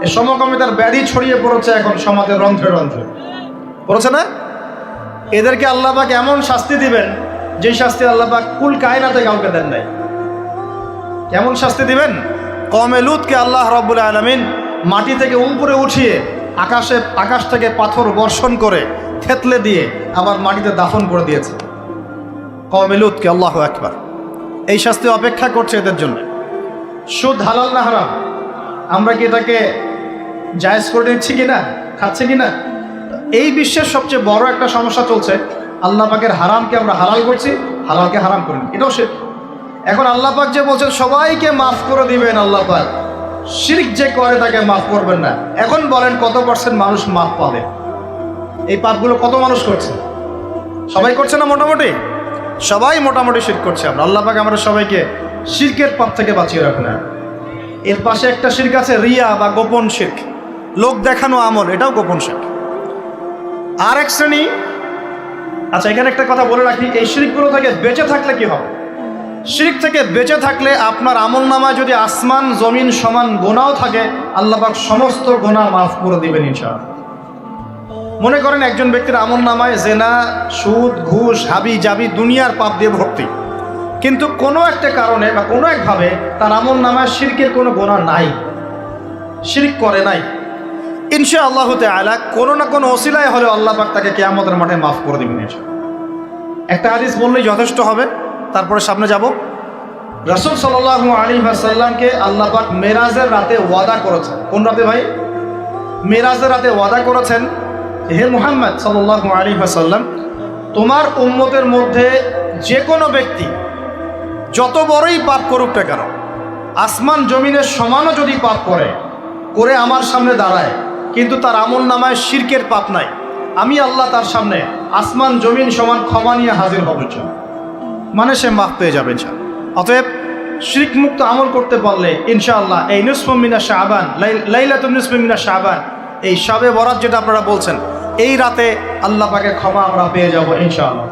এই সমকামিতার ব্যাধি ছড়িয়ে পড়েছে এখন সমাজের রন্ধ্রে রন্ধ্রে, পড়েছে না? এদেরকে আল্লাহ পাক এমন শাস্তি দিবেন যে শাস্তি আল্লাহ পাক কুল কায়নাতে কাউকে দেন নাই। কেমন শাস্তি দিবেন? কওমে লূতকে আল্লাহ রাব্বুল আলামিন মাটি থেকে উপরে উঠিয়ে আকাশ থেকে পাথর বর্ষণ করে থেতলে দিয়ে আবার মাটিতে দাফন করে দিয়েছে কওমে লূতকে। আল্লাহু আকবার। এই শাস্তি অপেক্ষা করছে এদের জন্য। সুদ হালাল না হারাম? আমরা কি এটাকে জায়েজ করে নিচ্ছি কিনা, খাচ্ছি কিনা? এই বিশ্বের সবচেয়ে বড় একটা সমস্যা চলছে, আল্লাহ পাকের হারামকে আমরা হালাল করছি, হালালকে হারাম করি। এটাও শিরক। এখন আল্লাহ পাক যে বলছেন সবাইকে মাফ করে দিবেন, আল্লাহ পাক শিরক যে করে তাকে মাফ করবেন না। এখন বলেন কত পার্সেন্ট মানুষ মাফ পাবে? এই পাপগুলো কত মানুষ করছে? সবাই করছে না? মোটামুটি সবাই মোটামুটি শিরক করছে। আমরা আল্লাহ পাক আমরা সবাইকে শিরকের পাপ থেকে বাঁচিয়ে রাখুন। এর পাশে একটা শিরক আছে রিয়া বা গোপন শিরক, লোক দেখানো আমল, এটাও গোপন শিরক। আর এক শ্রেণী। আচ্ছা, এখানে একটা কথা বলে রাখি, এই শিরকগুলো থেকে বেঁচে থাকলে কি হবে? শিরক থেকে বেঁচে থাকলে আপনার আমল নামায় যদি আসমান জমিন সমান গোনাও থাকে, আল্লাহ পাক সমস্ত গোনা মাফ করে দিবেন ইনশাআল্লাহ। মনে করেন একজন ব্যক্তির আমল নামায় জেনা, সুদ, ঘুষ, হাবি জাবি দুনিয়ার পাপ দিয়ে ভর্তি, কিন্তু কোনো একটা কারণে বা কোনো একভাবে তার আমল নামায় শিরকের কোনো গোনা নাই, শিরক করে নাই। ইনশাআল্লাহ তাআলা কোনো না কোনো ওসিলায় হলে আল্লাহ পাক তাকে কিয়ামতের মাঠে মাফ করে দিবেন ইনশাআল্লাহ। একটা হাদিস বললেই যথেষ্ট হবে, তারপরে সামনে যাব। রাসূল সাল্লাল্লাহু আলাইহি ওয়াসাল্লামকে আল্লাহ পাক মেরাজের রাতে ওয়াদা করেছেন। কোন রাতে ভাই? মেরাজের রাতে ওয়াদা করেছেন, হে মুহাম্মদ সাল্লাল্লাহু আলাইহি ওয়াসাল্লাম, তোমার উম্মতের মধ্যে যে কোনো ব্যক্তি যত বড়ই পাপ করুক না কেন, আসমান জমিনের সমানও যদি পাপ করে আমার সামনে দাঁড়ায়, কিন্তু তার আমল নামায় শিরকের পাপ নাই, আমি আল্লাহ তার সামনে আসমান জমিন সমান ক্ষমা নিয়ে হাজির হব, মানে সে মাফ পেয়ে যাবে ইনশাআল্লাহ। অতএব শিরক মুক্ত আমল করতে পারলে ইনশাআল্লাহ এই নিসফু মিনা শাবান, লাইলাতুন নিসফি মিনা শাবান, এই শবে বরাত যেটা আপনারা বলছেন, এই রাতে আল্লাহ পাকের ক্ষমা আমরা পেয়ে যাব ইনশাআল্লাহ।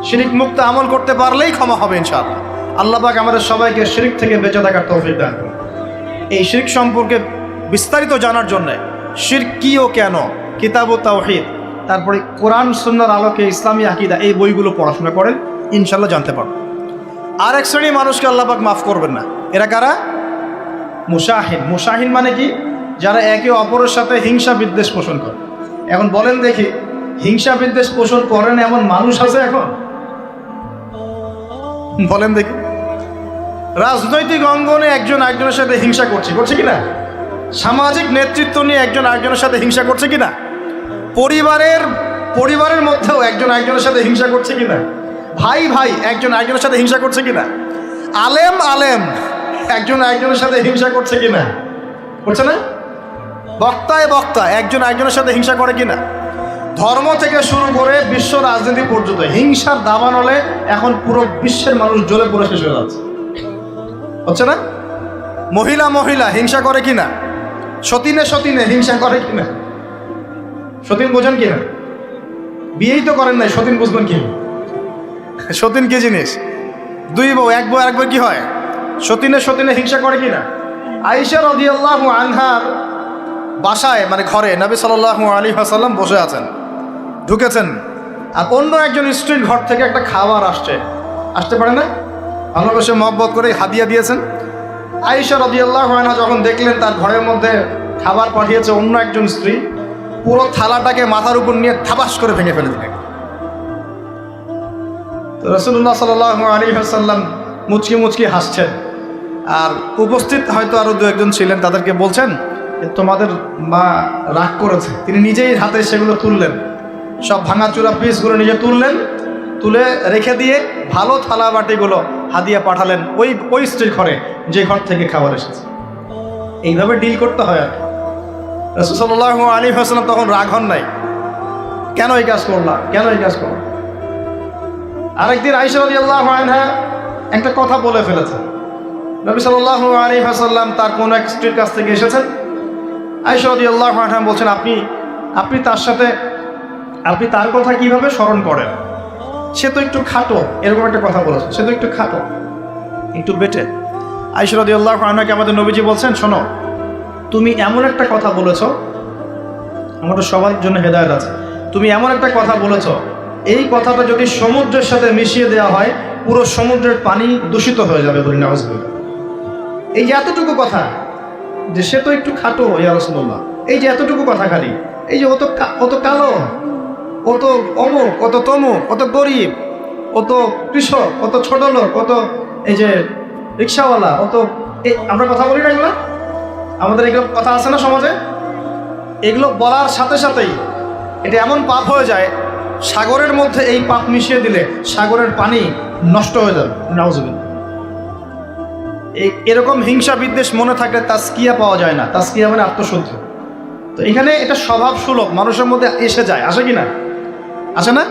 শিরক মুক্ত আমল করতে পারলেই ক্ষমা হবে ইনশাআল্লাহ। আল্লাহ পাক আমাদের সবাইকে শিরক থেকে বেঁচে থাকার তৌফিক দান করুন। এই শিরক সম্পর্কে বিস্তারিত জানার জন্য শিরক কি ও কেন, কিতাব ও তাওহীদ, তারপরে কোরআন সুন্নাহর আলোকে ইসলামী আকীদা, এই বইগুলো পড়াশোনা করেন, ইনশাআল্লাহ জানতে পারবেন। আর এক শ্রেণী মানুষকে আল্লাহ পাক মাফ করবেন না। এরা কারা? মুশাহিন। মুশাহিন মানে কি? যারা একে অপরের সাথে হিংসা বিদ্বেষ পোষণ করে। এখন বলেন দেখি, হিংসা বিদ্বেষ পোষণ করেন এমন মানুষ আছে এখন? বলেন দেখি। রাজনৈতিক অঙ্গনে একজন আরেকজনের সাথে হিংসা করছে কিনা? সামাজিক নেতৃত্ব নিয়ে একজন আরেকজনের সাথে হিংসা করছে কিনা? পরিবারের মধ্যেও একজন আরেকজনের সাথে হিংসা করছে কিনা? ভাই একজন আরেকজনের সাথে হিংসা করছে কিনা? আলেম একজন আরেকজনের সাথে হিংসা করছে কিনা? করছে না? বক্তা একজন আরেকজনের সাথে হিংসা করে কিনা? ধর্ম থেকে শুরু করে বিশ্ব রাজনীতি পর্যন্ত হিংসার দাবানলে এখন পুরো বিশ্বের মানুষ জ্বলে পুরো শেষ হয়ে যাচ্ছে, হচ্ছে না? মহিলা হিংসা করে কিনা? সতীনে হিংসা করে কিনা? সতীন বোঝেন কিনা? বিয়েই তো করেন নাই, সতীন বুঝবেন কি? সতীন কি জিনিস? দুই বউ, এক বউ আরেক বউ কি হয়? সতীনে হিংসা করে কিনা? আয়েশা রাদিয়াল্লাহু আনহার বাসায়, মানে ঘরে নবী সাল্লাল্লাহু আলাইহি ওয়াসাল্লাম বসে আছেন, ঢুকেছেন, আর অন্য একজন স্ত্রীর ঘর থেকে একটা খাবার আসতে পারে না, ভালোবেসে মহব্বত করে হাদিয়া দিয়েছেন। আয়েশা রাদিয়াল্লাহু আনহা যখন দেখলেন তার ঘরের মধ্যে খাবার পাঠিয়েছে অন্য একজন স্ত্রী, পুরো থালাটাকে মাথার উপর নিয়ে থাবাস করে ভেঙে ফেলে দিলেন। তো রাসূলুল্লাহ সাল্লাল্লাহু আলাইহি ওয়াসাল্লাম মুচকি হাসছেন, আর উপস্থিত হয়তো আরো দু একজন ছিলেন, তাদেরকে বলছেন, যে তোমাদের মা রাগ করেছে। তিনি নিজেই হাতে সেগুলো তুললেন, সব ভাঙাচুরা পিসগুলো নিজে তুললেন, তুলে রেখে দিয়ে ভালো থালা বাটিগুলো হাদিয়া পাঠালেন ওই স্ত্রীর ঘরে, যে ঘর থেকে খাবার এসেছে। এইভাবে ডিল করতে হয়। আর রাসূল সাল্লাল্লাহু আলাইহি ওয়াসাল্লাম তখন রাগ হন নাই, কেন এই কাজ করলাম, কেন এই কাজ করলাম। আরেকদিন আয়েশা রাদিয়াল্লাহু আনহা একটা কথা বলে ফেলেছেন। নবী সাল্লাল্লাহু আলাইহি ওয়াসাল্লাম তার কোন এক স্ত্রীর কাছ থেকে এসেছেন। আয়েশা রাদিয়াল্লাহু আনহা বলছেন, আপনি তার সাথে আপনি তার কথা কিভাবে স্মরণ করেন? সে তো একটু খাটো, এরকম একটা কথা বলেছেন, সে তো একটু খাটো, একটু বেটে। আয়েশা রাদিয়াল্লাহু আনহাকে আমাদের নবীজি বলছেন, শোনো, তুমি এমন একটা কথা বলেছ, আমাদের সবার জন্য হেদায়েত আছে, তুমি এমন একটা কথা বলেছ, এই কথাটা যদি সমুদ্রের সাথে মিশিয়ে দেওয়া হয় পুরো সমুদ্রের পানি দূষিত হয়ে যাবে, বলি নাউজুবিল্লাহ। এই যে এতটুকু কথা, যে সে তো একটু খাটো ইয়া রাসূলুল্লাহ, এই যে এতটুকু কথা, খালি এই যে অত কালো, কত অমুক, কত তমুক, কত গরিব, কত কৃষক, কত ছোট লোক, কত এই যে রিক্সাওয়ালা, আমরা কথা বলি না এগুলো, আমাদের এগুলো কথা আছে না সমাজে। এগুলো বলার সাথে সাথেই এটা এমন পাপ হয়ে যায়, সাগরের মধ্যে এই পাপ মিশিয়ে দিলে সাগরের পানি নষ্ট হয়ে যাবে, নাউজুবিল্লাহ। এরকম হিংসা বিদ্বেষ মনে থাকলে তাজকিয়া পাওয়া যায় না। তাজকিয়া মানে আত্মশুদ্ধি। তো এখানে এটা স্বভাব সুলভ, মানুষের মধ্যে এসে যায়, আসে কি না, আসে না?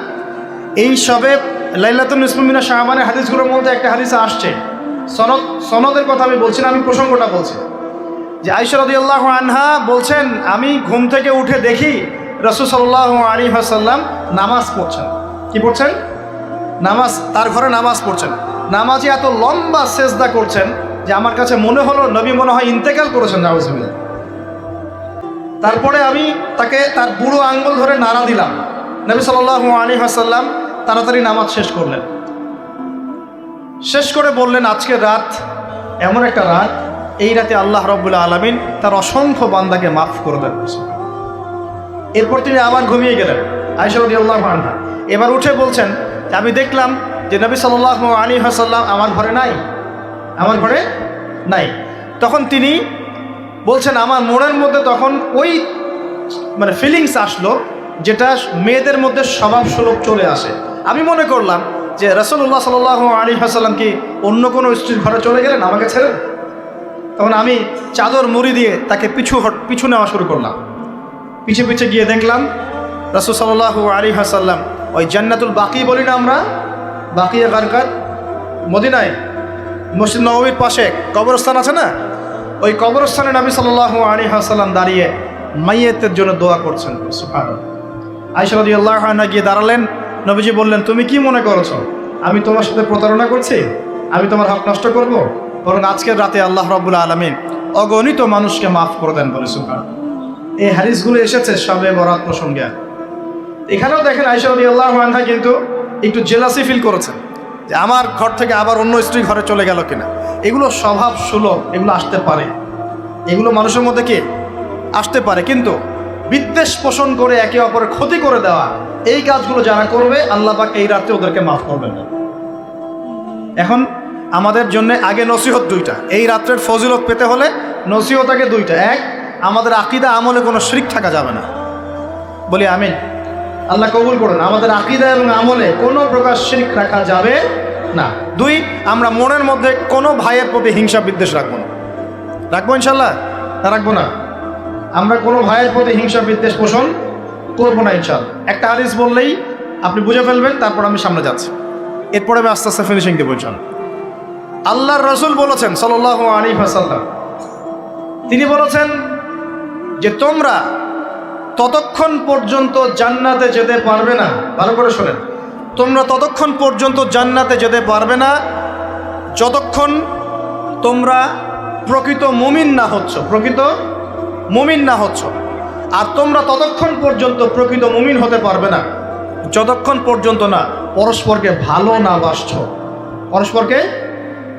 এই সবে লাইলাতুন নিসফু মিনা শাবানের হাদিসগুলোর মধ্যে একটা হাদিসে আসছে, সনদের কথা আমি বলছি না, আমি প্রসঙ্গটা বলছি, যে আয়েশা রাদিয়াল্লাহু আনহা বলছেন, আমি ঘুম থেকে উঠে দেখি রাসূল সাল্লাল্লাহু আলাইহি ওয়াসাল্লাম নামাজ পড়ছেন। কি পড়ছেন? নামাজ, তার ঘরে নামাজ পড়ছেন। নামাজে এত লম্বা সেজদা করছেন যে আমার কাছে মনে হলো নবী মনে হয় ইন্তেকাল করেছেন, নাউজুবিল্লাহ। তারপরে আমি তাকে তার বুড়ো আঙ্গুল ধরে নাড়া দিলাম। নবী সাল্লাল্লাহু আলাইহি ওয়াসাল্লাম তাড়াতাড়ি নামাজ শেষ করলেন, শেষ করে বললেন, আজকের রাত এমন একটা রাত, এই রাতে আল্লাহ রাব্বুল আলামিন তার অসংখ্য বান্দাকে মাফ করে দেন। এরপর তিনি আবার ঘুমিয়ে গেলেন, আয়েশা রাদিয়াল্লাহু আনহা। এবার উঠে বলছেন, আমি দেখলাম যে নবী সাল্লাল্লাহু আলাইহি ওয়াসাল্লাম আমার ঘরে নাই, আমার ঘরে নাই। তখন তিনি বলছেন, আমার মনের মধ্যে তখন ওই ফিলিংস আসলো যেটা মেয়েদের মধ্যে স্বভাব সুলভ চলে আসে। আমি মনে করলাম যে রাসূলুল্লাহ সাল্লাল্লাহু আলাইহি ওয়াসাল্লাম কি অন্য কোনো স্ত্রীর ঘরে চলে গেলেন আমাকে ছেড়ে। তখন আমি চাদর মুড়ি দিয়ে তাকে পিছু নেওয়া শুরু করলাম। পিছে পিছে গিয়ে দেখলাম রাসূল সাল্লাল্লাহু আলাইহি ওয়াসাল্লাম ওই জান্নাতুল বাকি বলি না আমরা, বাকিয়ে গারকাত, মদিনায় মসজিদ নববীর পাশে কবরস্থান আছে না, ওই কবরস্থানে নবী সাল্লাল্লাহু আলাইহি ওয়াসাল্লাম দাঁড়িয়ে মাইয়েতের জন্য দোয়া করছেন। সুবহানাল্লাহ। আয়েশা রাদিয়াল্লাহু আনহা গিয়ে দাঁড়ালেন। নবীজি বললেন, তুমি কি মনে করছো আমি তোমার সাথে প্রতারণা করছি, আমি তোমার হক নষ্ট করব? বরং আজকের রাতে আল্লাহ রাব্বুল আলামিন অগণিত মানুষকে মাফ করে দেন, বলে সুবহানাল্লাহ। এই হাদিসগুলো এসেছে শবে বরাত প্রসঙ্গে। এখানেও দেখেন আয়েশা রাদিয়াল্লাহু আনহা কিন্তু একটু জেলাসি ফিল করেছেন যে আমার ঘর থেকে আবার অন্য স্ত্রী ঘরে চলে গেল কিনা। এগুলো স্বভাব সুলভ, এগুলো আসতে পারে, এগুলো মানুষের মধ্যে কি আসতে পারে, কিন্তু বিদ্বেষ পোষণ করে একে অপরের ক্ষতি করে দেওয়া, এই কাজগুলো যারা করবে আল্লাহ পাক এই রাতে ওদেরকে মাফ করবেন না। এখন আমাদের জন্য আগে নসিহত দুইটা, এই রাত্রের ফজিলত পেতে হলে নসিহত আগে দুইটা। এক, আমাদের আকীদা আমলে কোনো শিরক থাকা যাবে না, বলি আমিন। আল্লাহ কবুল করুন। আমাদের আকীদা এবং আমলে কোনো প্রকার শিরক রাখা যাবে না। দুই, আমরা মনের মধ্যে কোনো ভাইয়ের প্রতি হিংসা বিদ্বেষ রাখবো না। রাখবো ইনশাল্লাহ? না রাখবো না। আমরা কোনো ভাইয়ের প্রতি হিংসা বিদ্বেষ পোষণ করবো না ইনশাল্লাহ। একটা হাদিস বললেই আপনি বুঝে ফেলবেন, তারপর আমি সামনে যাচ্ছি, এরপরে আমি আস্তে আস্তে ফিনিশিং দেবো ইনশাল্লাহ। আল্লাহর রাসূল বলেছেন সাল্লাল্লাহু আলাইহি ওয়াসাল্লাম, তিনি বলেছেন যে তোমরা ততক্ষণ পর্যন্ত জান্নাতে যেতে পারবে না, ভালো করে শোনেন, তোমরা ততক্ষণ পর্যন্ত জান্নাতে যেতে পারবে না যতক্ষণ তোমরা প্রকৃত মুমিন না হচ্ছ, প্রকৃত মুমিন না হচ্ছ। আর তোমরা ততক্ষণ পর্যন্ত প্রকৃত মুমিন হতে পারবে না যতক্ষণ পর্যন্ত না পরস্পরকে ভালো না বাসছ, পরস্পরকে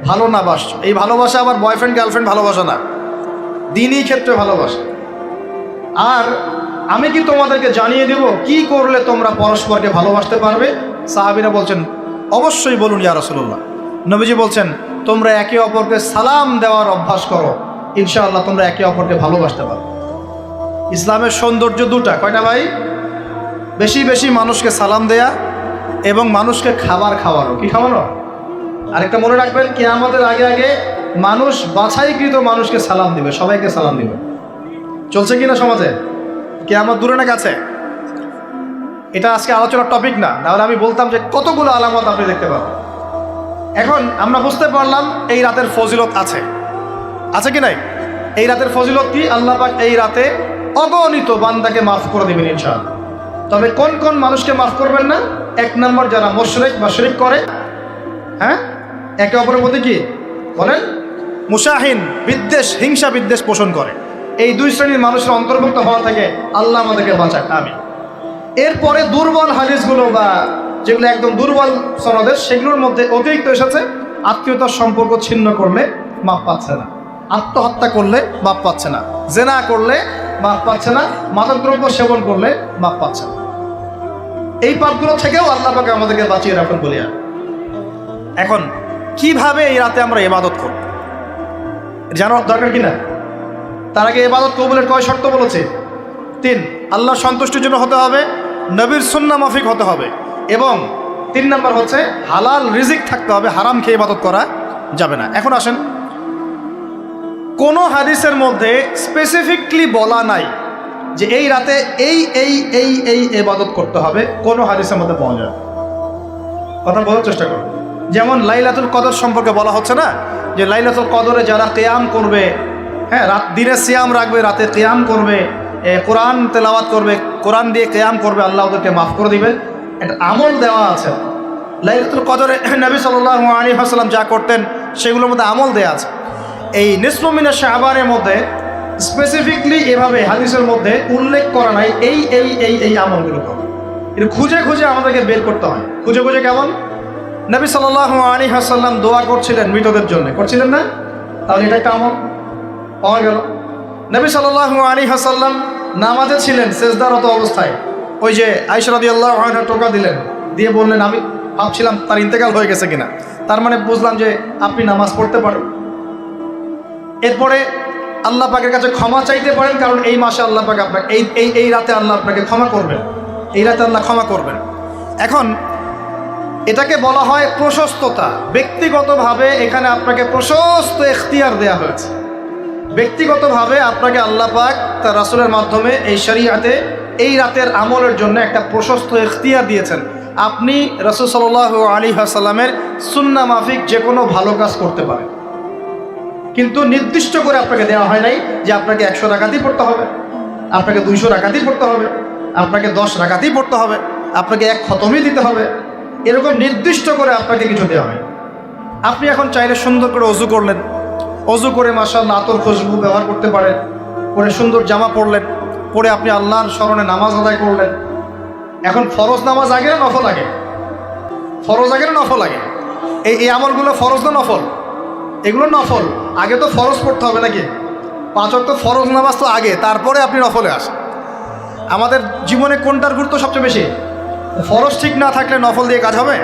ভালো না বাসছ। এই ভালোবাসা আবার বয়ফ্রেন্ড গার্লফ্রেন্ড ভালোবাসা না, দিনই ক্ষেত্রে ভালোবাসা। আর আমি কি তোমাদেরকে জানিয়ে দেব কি করলে তোমরা পরস্পরকে ভালোবাসতে পারবে? সাহাবীরা বলছেন, অবশ্যই বলুন ইয়া রাসূলুল্লাহ। নবীজি বলছেন, তোমরা একে অপরকে সালাম দেওয়ার অভ্যাস করো, ইনশাআল্লাহ তোমরা একে অপরকে ভালোবাসতে পারবে। ইসলামের সৌন্দর্য দুটা, কয়টা ভাই? বেশি বেশি মানুষকে সালাম দেয়া এবং মানুষকে খাবার খাওয়ানো। কি খাওয়ানো? আরেকটা মনে রাখবেন, কিয়ামতের আগে আগে মানুষ বাছাইকৃত মানুষকে সালাম দিবে, সবাইকে সালাম দিবে। চলছে কিনা সমাজে? কিয়ামত দূরে না কাছে? এটা আজকে আলোচনার টপিক না, তাহলে আমি বলতাম যে কতগুলো আলামত আপনি দেখতে পাবেন। এখন আমরা বুঝতে পারলাম এই রাতের ফজিলত আছে, আছে কি নাই? এই রাতের ফজিলত কি? আল্লাহ পাক এই রাতে অগণিত বান্দাকে মাফ করে দিবেন ইনশাআল্লাহ। তবে কোন কোন মানুষকে মাফ করবেন না? এক নম্বর, যারা মুশরিক বা শিরক করে, হ্যাঁ, একে অপরের প্রতি কি বলেন, মুশাহিন, বিদ্বেষ, হিংসা বিদ্বেষ পোষণ করে, এই দুই শ্রেণীর মানুষের অন্তর্ভুক্ত হওয়া থেকে আল্লাহ আমাদেরকে বাঁচাক, আমিন। এরপরে দুর্বল হাদিসগুলো বা যেগুলো একদম দুর্বল সনদের, সেগুলোর মধ্যে অতিরিক্ত এসেছে আত্মীয়তার সম্পর্ক ছিন্ন করলে মাপ পাচ্ছে না, আত্মহত্যা করলে মাপ পাচ্ছে না, জেনা করলে মাপ পাচ্ছে না, মাদকদ্রব্য সেবন করলে মাপ পাচ্ছে না। এই পাপগুলো থেকেও আল্লাহ পাক আমাদেরকে বাঁচিয়ে রাখুন বলিয়া। এখন কিভাবে এই রাতে আমরা ইবাদত করব জানার দরকার কিনা? তার আগে ইবাদত কবুলের কয় শর্ত বলেছে? 3। আল্লাহর সন্তুষ্টির জন্য হতে হবে, নবীর সুন্নাহ মাফিক হতে হবে, এবং 3 নম্বর হচ্ছে হালাল রিজিক থাকতে হবে, হারাম খেয়ে ইবাদত করা যাবে না। এখন আসেন, কোনো হাদিসের মধ্যে স্পেসিফিকলি বলা নাই যে এই রাতে এই এই এই এই ইবাদত করতে হবে, কোনো হাদিসের মধ্যে পাওয়া যায়। কথা বলার চেষ্টা করুন। যেমন লাইলাতুল কদর সম্পর্কে বলা হচ্ছে না, যে লাইলাতুল কদরে যারা কিয়াম করবে, হ্যাঁ, রাত দিনে সিয়াম রাখবে, রাতে কিয়াম করবে, কোরআন তেলাওয়াত করবে, কোরআন দিয়ে কিয়াম করবে, আল্লাহ ওদেরকে মাফ করে দিবেন। একটা আমল দেওয়া আছে লাইলাতুল কদরে। নবী সাল্লাল্লাহু আলাইহি ওয়াসাল্লাম যা করতেন সেগুলোর মধ্যে আমল দেওয়া আছে। এই নিসফু মিনা শাবানের মধ্যে স্পেসিফিকলি এভাবে হাদিসের মধ্যে উল্লেখ করা নাই এই এই এই এই আমলগুলো করো। এটা খুঁজে খুঁজে আমাদেরকে বের করতে হয়। খুঁজে খুঁজে কেমন? নবী সাল্লাল্লাহু আলাইহি ওয়াসাল্লাম দোয়া করছিলেন মৃতদের জন্য, করছিলেন না? তাহলে এটা একটা আমল পাওয়া গেল। নবী সাল্লাল্লাহু আলাইহি ওয়াসাল্লাম নামাজে ছিলেন, সেজদারত অবস্থায় ওই যে আয়েশা রাদিয়াল্লাহু আনহা টোকা দিলেন, দিয়ে বললেন আমি ভাবছিলাম তার ইন্তেকাল হয়ে গেছে কিনা, তার মানে বুঝলাম যে আপনি নামাজ পড়তে পারেন। এরপরে আল্লাহ পাকের কাছে ক্ষমা চাইতে পারেন, কারণ এই মাসে আল্লাহ পাক আপনাকে এই রাতে আল্লাহ আপনাকে ক্ষমা করবেন, এই রাতে আল্লাহ ক্ষমা করবেন। এখন এটাকে বলা হয় প্রশস্ততা। ব্যক্তিগতভাবে এখানে আপনাকে প্রশস্ত এখতিয়ার দেওয়া হয়েছে। ব্যক্তিগতভাবে আপনাকে আল্লাহ পাক তার রাসূলের মাধ্যমে এই শরীয়তে এই রাতের আমলের জন্য একটা প্রশস্ত এখতিয়ার দিয়েছেন। আপনি রাসূল সাল্লাল্লাহু আলাইহি ওয়াসাল্লামের সুন্নাহ মাফিক যে কোনো ভালো কাজ করতে পারেন, কিন্তু নির্দিষ্ট করে আপনাকে দেওয়া হয় নাই যে আপনাকে 100 রাকাতই পড়তে হবে, আপনাকে 200 রাকাতই পড়তে হবে, আপনাকে 10 রাকাতই পড়তে হবে, আপনাকে 1 খতমই দিতে হবে, এরকম নির্দিষ্ট করে আপনাকে কিছু দেওয়া হয়। আপনি এখন চাইলে সুন্দর করে অজু করলেন, অজু করে মাশাআল্লাহ আতর খুশবু ব্যবহার করতে পারেন, পরে সুন্দর জামা পরলেন, পরে আপনি আল্লাহর স্মরণে নামাজ আদায় করলেন। এখন ফরজ নামাজ আগে না নফল আগে? ফরজ আগে না নফল আগে? এই আমলগুলো ফরজ না নফল? এগুলো নফল। আগে তো ফরজ পড়তে হবে নাকি? 5 ওয়াক্ত ফরজ নামাজ তো আগে, তারপরে আপনি নফলে আসেন। আমাদের জীবনে কোনটার গুরুত্ব সবচেয়ে বেশি? ফরজ ঠিক না থাকলে নফল দিয়ে কাজ হবে?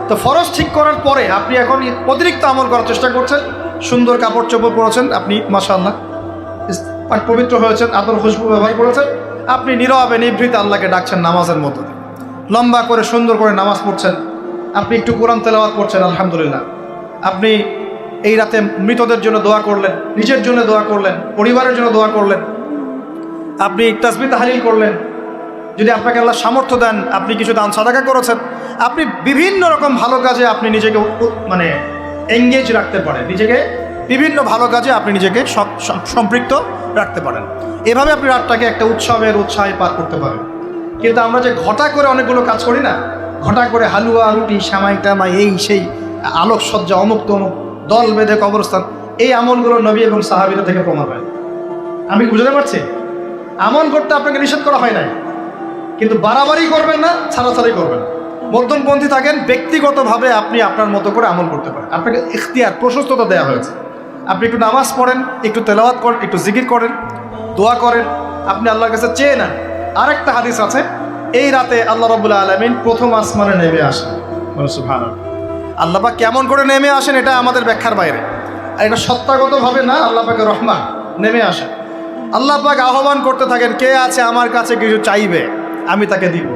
তো ফরজ ঠিক করার পরে আপনি এখন অতিরিক্ত আমল করার চেষ্টা করছেন, সুন্দর কাপড় চোপড় পরেছেন, আপনি মাশাআল্লাহ পবিত্র হয়েছেন, আতর খুশবু ব্যবহার করেছেন, আপনি নীরবে নিভৃতে আল্লাহকে ডাকছেন নামাজের মধ্যে, লম্বা করে সুন্দর করে নামাজ পড়ছেন, আপনি একটু কোরআন তেলাওয়াত করছেন, আলহামদুলিল্লাহ। আপনি এই রাতে মৃতদের জন্য দোয়া করলেন, নিজের জন্য দোয়া করলেন, পরিবারের জন্য দোয়া করলেন, আপনি তাসবিহ তাহলিল করলেন, যদি আপনাকে আল্লাহ সামর্থ্য দেন আপনি কিছু দান সাদাকা করেছেন, আপনি বিভিন্ন রকম ভালো কাজে আপনি নিজেকে মানে এঙ্গেজ রাখতে পারেন, নিজেকে বিভিন্ন ভালো কাজে আপনি নিজেকে সম্পৃক্ত রাখতে পারেন। এভাবে আপনি রাতটাকে একটা উৎসাহে পার করতে পারেন। কিন্তু আমরা যে ঘটা করে অনেকগুলো কাজ করি না, ঘটা করে হালুয়া রুটি সামাই টামাই এই সেই আলোকসজ্জা অমুক তমুক দল বেঁধে কবরস্থান, এই আমলগুলো নবী এবং সাহাবীরা থেকে প্রমাণ হয়। আমি বুঝতে পারছি, আমল করতে আপনাকে নিষেধ করা হয় নাই, কিন্তু বাড়াবাড়ি করবেন না, ছাড়াছাড়ি করবেন, মধ্যমপন্থী থাকেন। ব্যক্তিগতভাবে আপনি আপনার মতো করে আমল করতে পারেন, আপনাকে ইখতিয়ার প্রশস্ততা দেওয়া হয়েছে। আপনি একটু নামাজ পড়েন, একটু তেলাওয়াত করেন, একটু জিকির করেন, দোয়া করেন, আপনি আল্লাহর কাছে চেয়ে নেন। আরেকটা হাদিস আছে, এই রাতে আল্লাহ রাব্বুল আলামিন প্রথম আসমানে নেমে আসেন। সুবহানাল্লাহ, আল্লাহ পাক কেমন করে নেমে আসেন এটা আমাদের ব্যাখ্যার বাইরে, আর এটা সত্তাগতভাবে না, আল্লাহ পাকের রহমান নেমে আসেন। আল্লাহ পাক আহ্বান করতে থাকেন, কে আছে আমার কাছে কিছু চাইবে আমি তাকে দিব,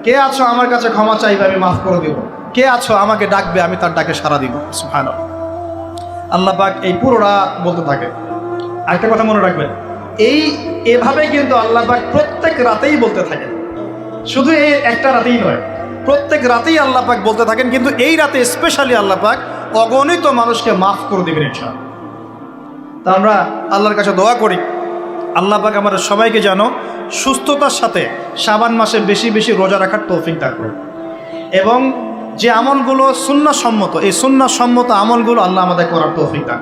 কে আছো আমার কাছে ক্ষমা চাইবে আমি মাফ করে দিব, কে আছো আমাকে ডাকবে আমি তার ডাকে সাড়া দিব। সুবহানাল্লাহ। আল্লাহ পাক এই পুরো রাত বলতে থাকে। আরেকটা কথা মনে রাখবেন, এভাবে কিন্তু আল্লাহ পাক প্রত্যেক রাতেই বলতে থাকেন, শুধু এই একটা রাতেই নয়, প্রত্যেক রাতেই আল্লাহ পাক বলতে থাকেন, কিন্তু এই রাতে স্পেশালি আল্লাহ পাক অগণিত মানুষকে মাফ করে দেবেন ইনশাআল্লাহ। তা আমরা আল্লাহর কাছে দোয়া করি, আল্লাহ পাক আমাদের সবাইকে যেন সুস্থতার সাথে শাবান মাসে বেশি বেশি রোজা রাখার তৌফিক দান করুন, এবং যে আমলগুলো সুন্নাহসম্মত এই সুন্নাহসম্মত আমলগুলো আল্লাহ আমাদের করার তৌফিক দান।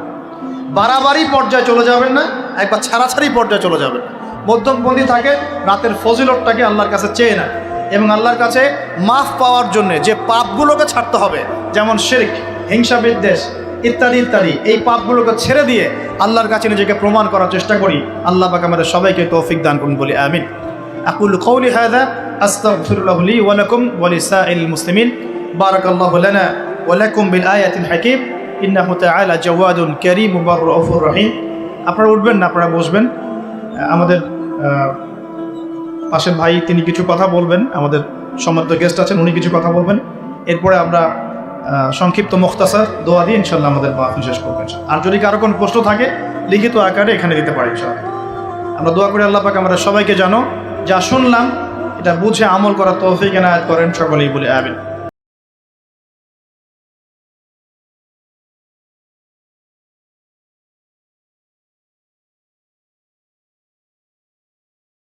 বাড়াবাড়ি পর্যায়ে চলে যাবেন না, একবার ছাড়াছাড়ি পর্যায়ে চলে যাবেন, মধ্যমপন্থী থাকে, রাতের ফজিলতটাকে আল্লাহর কাছে চেয়ে না, এবং আল্লাহর কাছে মাফ পাওয়ার জন্য যে পাপগুলোকে ছাড়তে হবে, যেমন শিরক, হিংসা বিদ্বেষ ইত্যাদি ইত্যাদি, এই পাপগুলোকে ছেড়ে দিয়ে আল্লাহর কাছে নিজেকে প্রমাণ করার চেষ্টা করি। আল্লাহ পাক আমাদের সবাইকে তৌফিক দান করুন বলি আমিন। আকুলু কওলি হাযা আস্তাগফিরুল্লাহ লি ওয়া লাকুম ওয়া লিসাইরিল মুসলিমিন। বারাকাল্লাহু লানা ওয়া লাকুম বিল আয়াতিল হাকীম ইন্নাহু তাআলা জাওয়াদুন কারীম রাউফুর রহিম। আপনারা উঠবেন না, আপনারা বসবেন। আমাদের পাশের ভাই তিনি কিছু কথা বলবেন, আমাদের সম্মানিত গেস্ট আছেন উনি কিছু কথা বলবেন, এরপরে আমরা সংক্ষিপ্ত মুখতাসার দোয়া দিয়ে ইনশাল্লাহ আমাদের মাহফিল শেষ করবেন। আর যদি কারো কোনো প্রশ্ন থাকে লিখিত আকারে এখানে দিতে পারি ইনশাআল্লাহ। আমরা দোয়া করি আল্লাহ পাক আমাদের সবাইকে জানো যা শুনলাম এটা বুঝে আমল করার তৌফিক এনায়েত করেন সকলেই বলে আমিন।